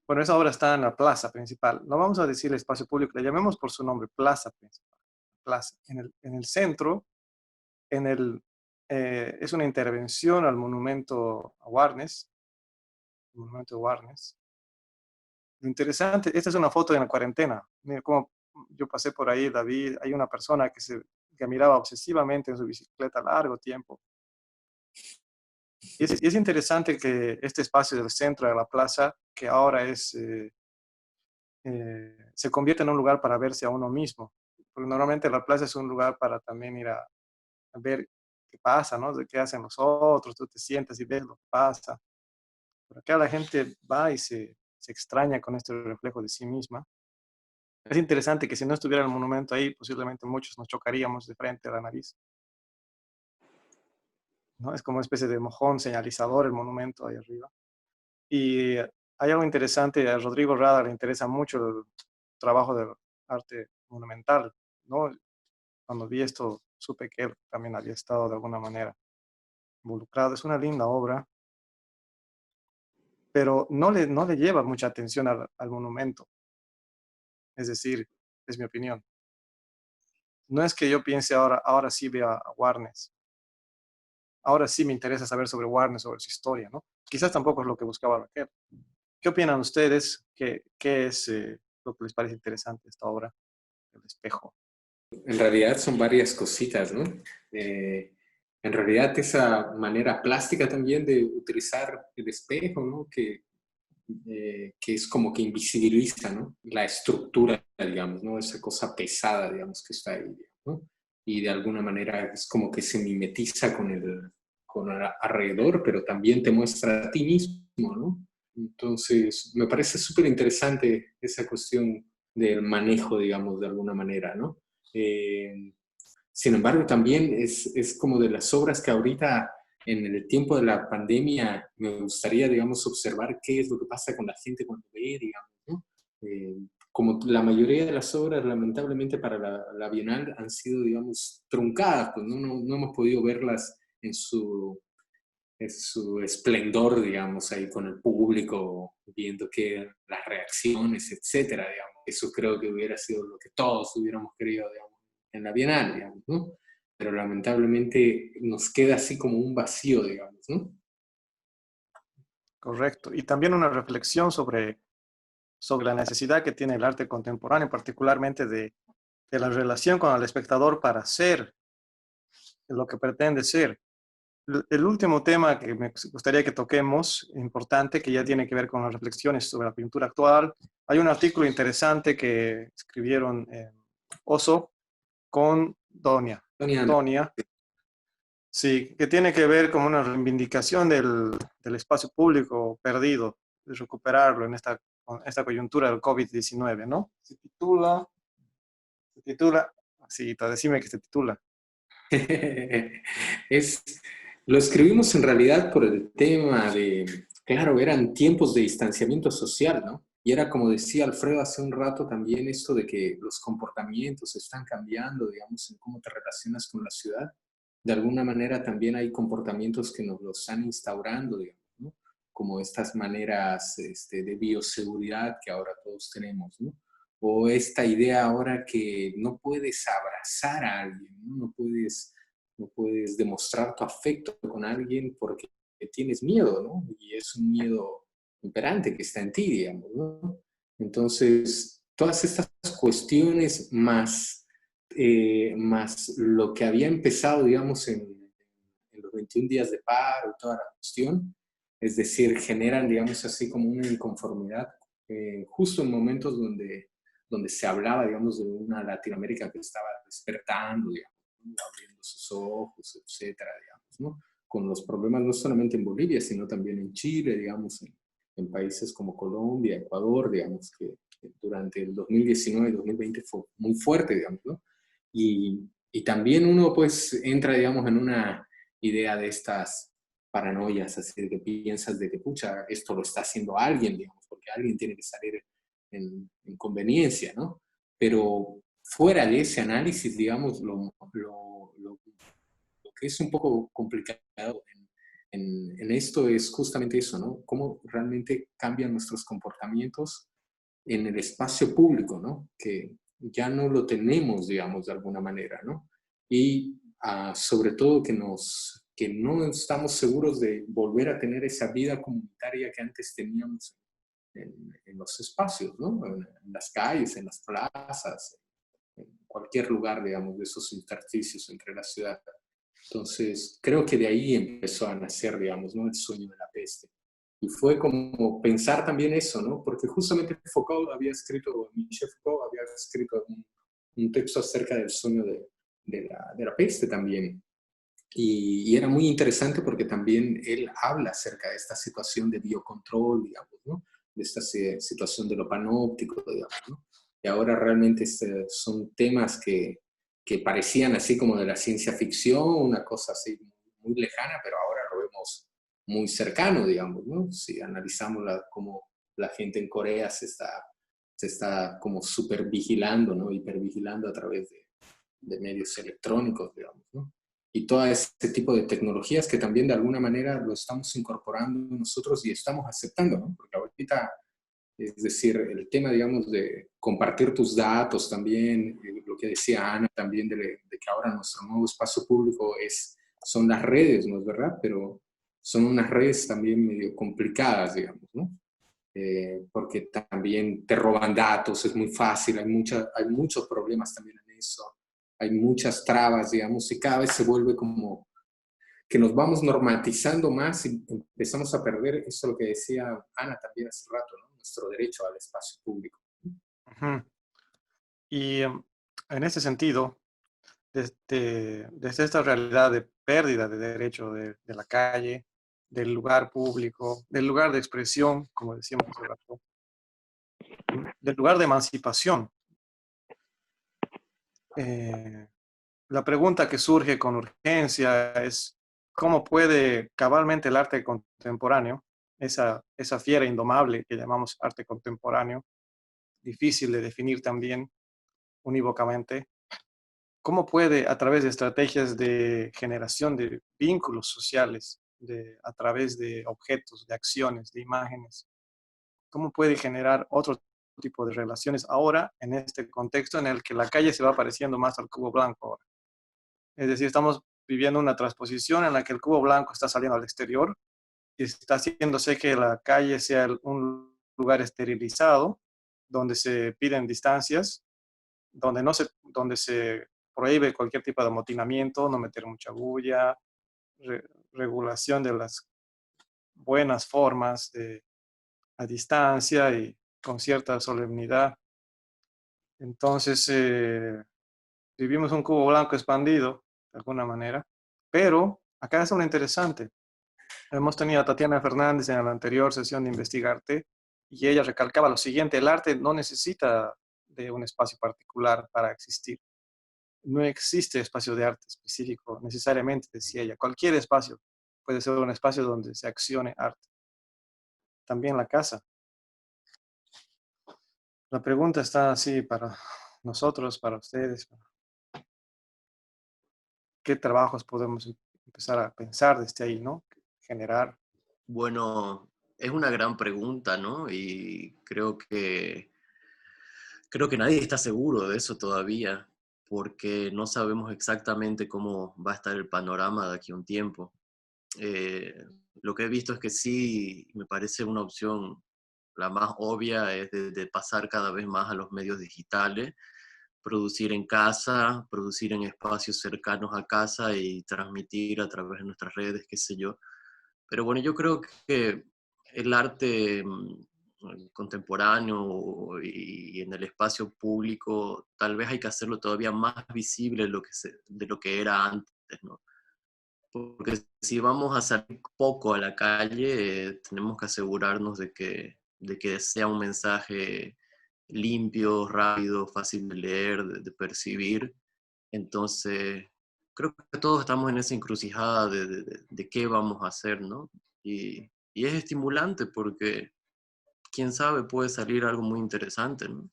Bueno, esa obra está en la plaza principal. No vamos a decir espacio público, le llamemos por su nombre, plaza principal. Plaza. En el centro, es una intervención al monumento a Warnes. Monumento de Warnes. Lo interesante, esta es una foto de la cuarentena. Mira cómo yo pasé por ahí, David. Hay una persona que miraba obsesivamente en su bicicleta largo tiempo. Y es interesante que este espacio del centro de la plaza, que ahora se convierte en un lugar para verse a uno mismo. Porque normalmente la plaza es un lugar para también ir a ver qué pasa, ¿no? De qué hacen los otros, tú te sientas y ves lo que pasa. Pero acá la gente va y se extraña con este reflejo de sí misma. Es interesante que si no estuviera el monumento ahí, posiblemente muchos nos chocaríamos de frente a la nariz, ¿no? Es como una especie de mojón señalizador el monumento ahí arriba. Y hay algo interesante, a Rodrigo Rada le interesa mucho el trabajo del arte monumental, ¿no? Cuando vi esto, supe que él también había estado de alguna manera involucrado. Es una linda obra, pero no le lleva mucha atención al monumento. Es decir, es mi opinión. No es que yo piense ahora sí vea a Warnes. Ahora sí me interesa saber sobre Warnes, sobre su historia, ¿no? Quizás tampoco es lo que buscaba Raquel. ¿Qué opinan ustedes? ¿Qué es lo que les parece interesante de esta obra, El espejo? En realidad son varias cositas, ¿no? En realidad esa manera plástica también de utilizar el espejo, ¿no? Que es como que invisibiliza, ¿no? La estructura, digamos, ¿no? Esa cosa pesada, digamos, que está ahí, ¿no? Y de alguna manera es como que se mimetiza con el alrededor, pero también te muestra a ti mismo, ¿no? Entonces, me parece súper interesante esa cuestión del manejo, digamos, de alguna manera, ¿no? Eh, Sin embargo, también es como de las obras que ahorita, en el tiempo de la pandemia, me gustaría, digamos, observar qué es lo que pasa con la gente cuando ve, digamos, ¿no? Como la mayoría de las obras, lamentablemente, para la Bienal han sido, digamos, truncadas, pues no hemos podido verlas en su esplendor, digamos, ahí con el público, viendo que las reacciones, etcétera, digamos. Eso creo que hubiera sido lo que todos hubiéramos querido, digamos, en la Bienal, digamos, ¿no? Pero lamentablemente nos queda así como un vacío, digamos, ¿no? Correcto. Y también una reflexión sobre la necesidad que tiene el arte contemporáneo, particularmente de la relación con el espectador para ser lo que pretende ser. El último tema que me gustaría que toquemos, importante, que ya tiene que ver con las reflexiones sobre la pintura actual. Hay un artículo interesante que escribieron Oso con Tony, Donia, sí, que tiene que ver con una reivindicación del espacio público perdido, de recuperarlo en esta coyuntura del COVID-19, ¿no? Se titula, sí, decime que se titula. es, lo escribimos en realidad por el tema de, claro, eran tiempos de distanciamiento social, ¿no? Y era como decía Alfredo hace un rato también esto de que los comportamientos están cambiando, digamos, en cómo te relacionas con la ciudad. De alguna manera también hay comportamientos que nos los están instaurando, digamos, ¿no? Como estas maneras de bioseguridad que ahora todos tenemos, ¿no? O esta idea ahora que no puedes abrazar a alguien, ¿no? No puedes demostrar tu afecto con alguien porque tienes miedo, ¿no? Y es un miedo imperante que está en ti, digamos, ¿no? Entonces, todas estas cuestiones más lo que había empezado, digamos, en los 21 días de paro y toda la cuestión, es decir, generan, digamos, así como una inconformidad, justo en momentos donde se hablaba, digamos, de una Latinoamérica que estaba despertando, digamos, ¿no? Abriendo sus ojos, etcétera, digamos, ¿no? Con los problemas no solamente en Bolivia, sino también en Chile, digamos, en países como Colombia, Ecuador, digamos, que durante el 2019 y 2020 fue muy fuerte, digamos, ¿no? Y también uno pues entra, digamos, en una idea de estas paranoias, así de que piensas de que, pucha, esto lo está haciendo alguien, digamos, porque alguien tiene que salir en conveniencia, ¿no? Pero fuera de ese análisis, digamos, lo que es un poco complicado en esto es justamente eso, ¿no? Cómo realmente cambian nuestros comportamientos en el espacio público, ¿no? Que ya no lo tenemos, digamos, de alguna manera, ¿no? Y sobre todo que no estamos seguros de volver a tener esa vida comunitaria que antes teníamos en los espacios, ¿no? En las calles, en las plazas, en cualquier lugar, digamos, de esos intersticios entre la ciudad. Entonces, creo que de ahí empezó a nacer, digamos, ¿no? El sueño de la peste. Y fue como pensar también eso, ¿no? Porque justamente Michel Foucault había escrito un texto acerca del sueño de la peste también. Y era muy interesante porque también él habla acerca de esta situación de biocontrol, digamos, ¿no? De esta situación de lo panóptico, digamos, ¿no? Y ahora realmente son temas que parecían así como de la ciencia ficción, una cosa así muy lejana, pero ahora lo vemos muy cercano, digamos, ¿no? Si analizamos cómo la gente en Corea se está como super vigilando, ¿no? Hipervigilando a través de medios electrónicos, digamos, ¿no? Y todo este tipo de tecnologías que también de alguna manera lo estamos incorporando nosotros y estamos aceptando, ¿no? Porque ahorita, es decir, el tema, digamos, de compartir tus datos también, lo que decía Ana también de que ahora nuestro nuevo espacio público son las redes, ¿no es verdad? Pero son unas redes también medio complicadas, digamos, ¿no? Porque también te roban datos, es muy fácil, hay muchos problemas también en eso, hay muchas trabas, digamos, y cada vez se vuelve como que nos vamos normatizando más y empezamos a perder, eso es lo que decía Ana también hace rato, ¿no? Nuestro derecho al espacio público. Ujú. Y en ese sentido, desde esta realidad de pérdida de derecho de la calle, del lugar público, del lugar de expresión, como decíamos hace rato, del lugar de emancipación, la pregunta que surge con urgencia es cómo puede cabalmente el arte contemporáneo, esa fiera indomable que llamamos arte contemporáneo, difícil de definir también unívocamente, cómo puede a través de estrategias de generación de vínculos sociales, a través de objetos, de acciones, de imágenes, cómo puede generar otro tipo de relaciones ahora en este contexto en el que la calle se va pareciendo más al cubo blanco ahora. Es decir, estamos viviendo una transposición en la que el cubo blanco está saliendo al exterior y está haciéndose que la calle sea un lugar esterilizado, donde se piden distancias, donde se prohíbe cualquier tipo de amotinamiento, no meter mucha bulla, regulación de las buenas formas a distancia y con cierta solemnidad. Entonces, vivimos un cubo blanco expandido, de alguna manera, pero acá es lo interesante. Hemos tenido a Tatiana Fernández en la anterior sesión de Investigarte y ella recalcaba lo siguiente: el arte no necesita de un espacio particular para existir. No existe espacio de arte específico necesariamente, decía ella. Cualquier espacio puede ser un espacio donde se accione arte. También la casa. La pregunta está así para nosotros, para ustedes. ¿Qué trabajos podemos empezar a pensar desde ahí, ¿no? Generar. Bueno, es una gran pregunta, ¿no? Y creo que nadie está seguro de eso todavía, porque no sabemos exactamente cómo va a estar el panorama de aquí a un tiempo. Eh, lo que he visto es que sí, me parece una opción, la más obvia es de pasar cada vez más a los medios digitales, producir en casa, producir en espacios cercanos a casa y transmitir a través de nuestras redes, qué sé yo. Pero bueno, yo creo que el arte contemporáneo y en el espacio público, tal vez hay que hacerlo todavía más visible de lo que era antes, ¿no? porque si vamos a salir poco a la calle, tenemos que asegurarnos de que sea un mensaje limpio, rápido, fácil de leer, de percibir. Entonces, creo que todos estamos en esa encrucijada de qué vamos a hacer, ¿no? Y es estimulante porque, quién sabe, puede salir algo muy interesante, ¿no?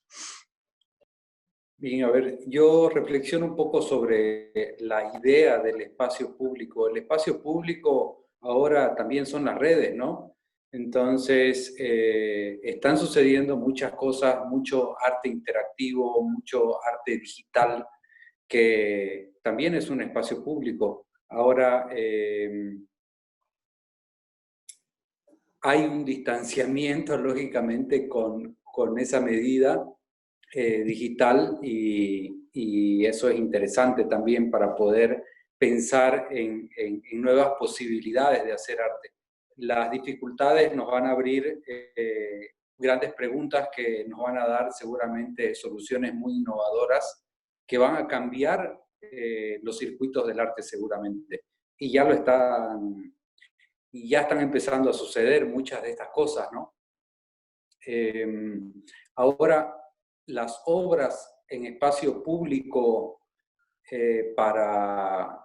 Bien, a ver, yo reflexiono un poco sobre la idea del espacio público. El espacio público ahora también son las redes, ¿no? Entonces, están sucediendo muchas cosas, mucho arte interactivo, mucho arte digital, que también es un espacio público. Ahora, hay un distanciamiento, lógicamente, con esa medida digital y eso es interesante también para poder pensar en nuevas posibilidades de hacer arte. Las dificultades nos van a abrir grandes preguntas que nos van a dar seguramente soluciones muy innovadoras que van a cambiar los circuitos del arte seguramente. Y ya lo están, y ya están empezando a suceder muchas de estas cosas, ¿no? Ahora, las obras en espacio público para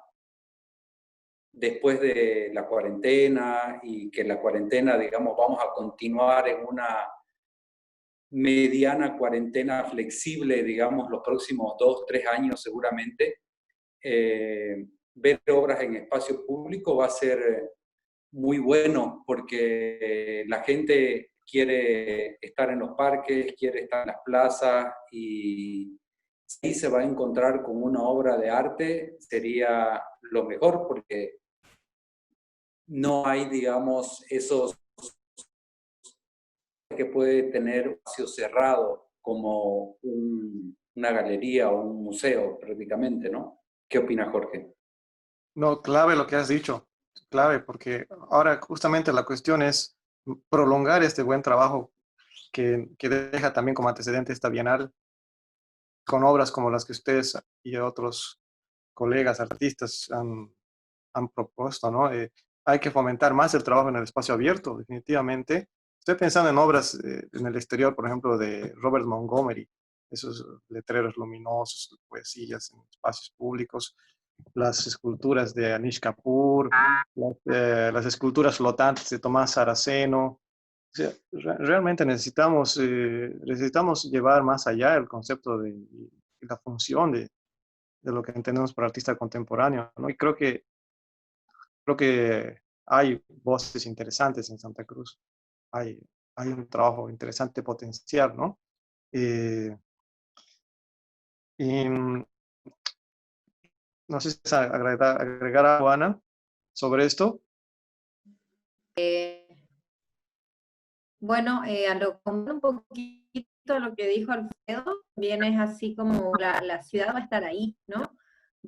después de la cuarentena y que la cuarentena, digamos, vamos a continuar en una mediana cuarentena flexible, digamos, los próximos 2, 3 años seguramente, ver obras en espacio público va a ser muy bueno porque la gente quiere estar en los parques, quiere estar en las plazas y si se va a encontrar con una obra de arte sería lo mejor porque no hay, digamos, esos que puede tener un espacio cerrado como una galería o un museo prácticamente, ¿no? ¿Qué opina Jorge? No, clave lo que has dicho, clave, porque ahora justamente la cuestión es prolongar este buen trabajo que deja también como antecedente esta Bienal con obras como las que ustedes y otros colegas artistas han propuesto, ¿no? Hay que fomentar más el trabajo en el espacio abierto, definitivamente. Estoy pensando en obras en el exterior, por ejemplo, de Robert Montgomery, esos letreros luminosos, poesías en espacios públicos, las esculturas de Anish Kapoor, las esculturas flotantes de Tomás Saraceno. O sea, realmente necesitamos llevar más allá el concepto de la función de lo que entendemos por artista contemporáneo, ¿no? Y creo que hay voces interesantes en Santa Cruz. Hay, hay un trabajo interesante potencial, ¿no? Eh, y no sé si es agregar a Juana sobre esto. Bueno, a lo como un poquito lo que dijo Alfredo, bien es así como la ciudad va a estar ahí, ¿no?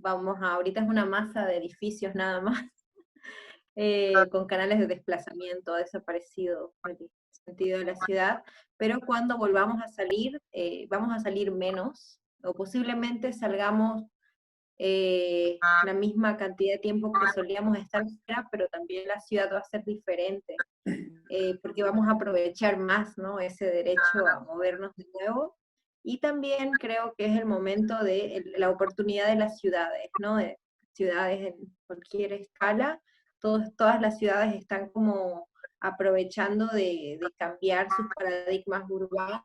Ahorita es una masa de edificios nada más, con canales de desplazamiento, ha desaparecido el sentido de la ciudad, pero cuando volvamos a salir, vamos a salir menos, o posiblemente salgamos la misma cantidad de tiempo que solíamos estar fuera, pero también la ciudad va a ser diferente, porque vamos a aprovechar más, ¿no? Ese derecho a movernos de nuevo. Y también creo que es el momento de la oportunidad de las ciudades, ¿no? De ciudades en cualquier escala. Todas las ciudades están como aprovechando de cambiar sus paradigmas urbanos,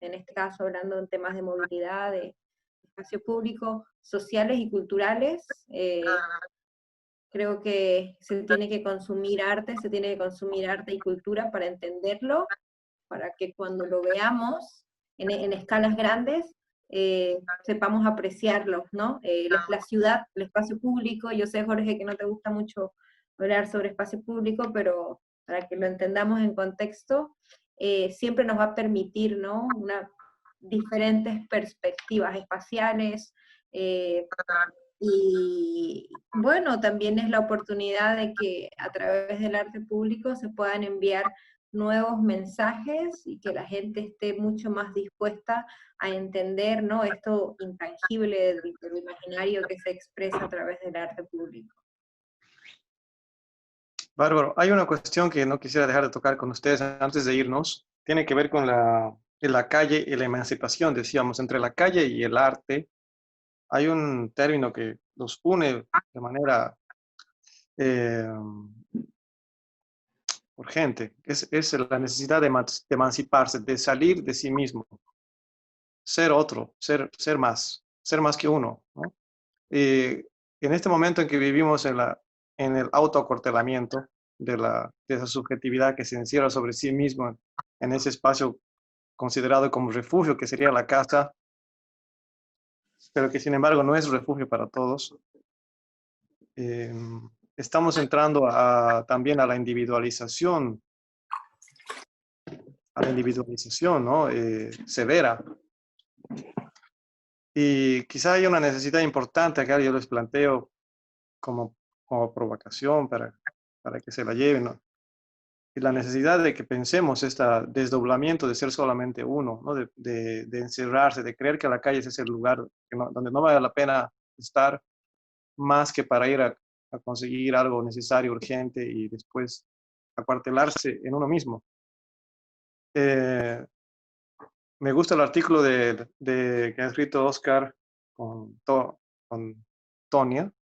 en este caso hablando en temas de movilidad, de espacio público, sociales y culturales. Creo que se tiene que consumir arte, se tiene que consumir arte y cultura para entenderlo, para que cuando lo veamos en escalas grandes, sepamos apreciarlo, ¿no? La ciudad, el espacio público, yo sé, Jorge, que no te gusta mucho hablar sobre espacio público, pero para que lo entendamos en contexto, siempre nos va a permitir, ¿no? Diferentes perspectivas espaciales, y bueno, también es la oportunidad de que a través del arte público se puedan enviar nuevos mensajes y que la gente esté mucho más dispuesta a entender, ¿no? Esto intangible del imaginario que se expresa a través del arte público. Bárbaro, hay una cuestión que no quisiera dejar de tocar con ustedes antes de irnos. Tiene que ver con la calle y la emancipación, decíamos, entre la calle y el arte. Hay un término que los une de manera eh, urgente. Es la necesidad de emanciparse, de salir de sí mismo, ser otro, ser más que uno, ¿no? Y en este momento en que vivimos en el autoacortelamiento de esa subjetividad que se encierra sobre sí mismo en ese espacio considerado como refugio, que sería la casa, pero que sin embargo no es refugio para todos, eh, estamos entrando también a la individualización, ¿no? Severa. Y quizá hay una necesidad importante acá, yo les planteo como provocación para que se la lleven, ¿no? Y la necesidad de que pensemos este desdoblamiento de ser solamente uno, ¿no? De encerrarse, de creer que la calle es ese lugar donde no vale la pena estar más que para ir a conseguir algo necesario, urgente y después acuartelarse en uno mismo. Me gusta el artículo que ha escrito Oscar con Tonia,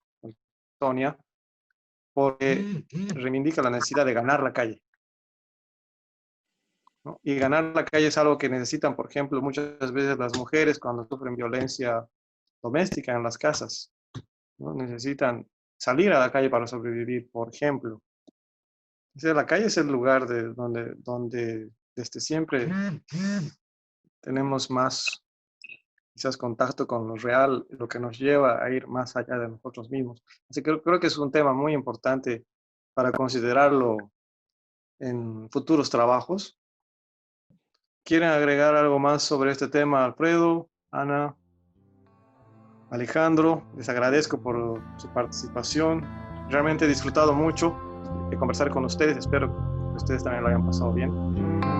porque reivindica la necesidad de ganar la calle, ¿no? Y ganar la calle es algo que necesitan, por ejemplo, muchas veces las mujeres cuando sufren violencia doméstica en las casas, ¿no? Necesitan salir a la calle para sobrevivir, por ejemplo. O sea, la calle es el lugar donde desde siempre tenemos más, quizás, contacto con lo real, lo que nos lleva a ir más allá de nosotros mismos. Así que creo que es un tema muy importante para considerarlo en futuros trabajos. ¿Quieren agregar algo más sobre este tema, Alfredo, Ana, Alejandro? Les agradezco por su participación. Realmente he disfrutado mucho de conversar con ustedes. Espero que ustedes también lo hayan pasado bien.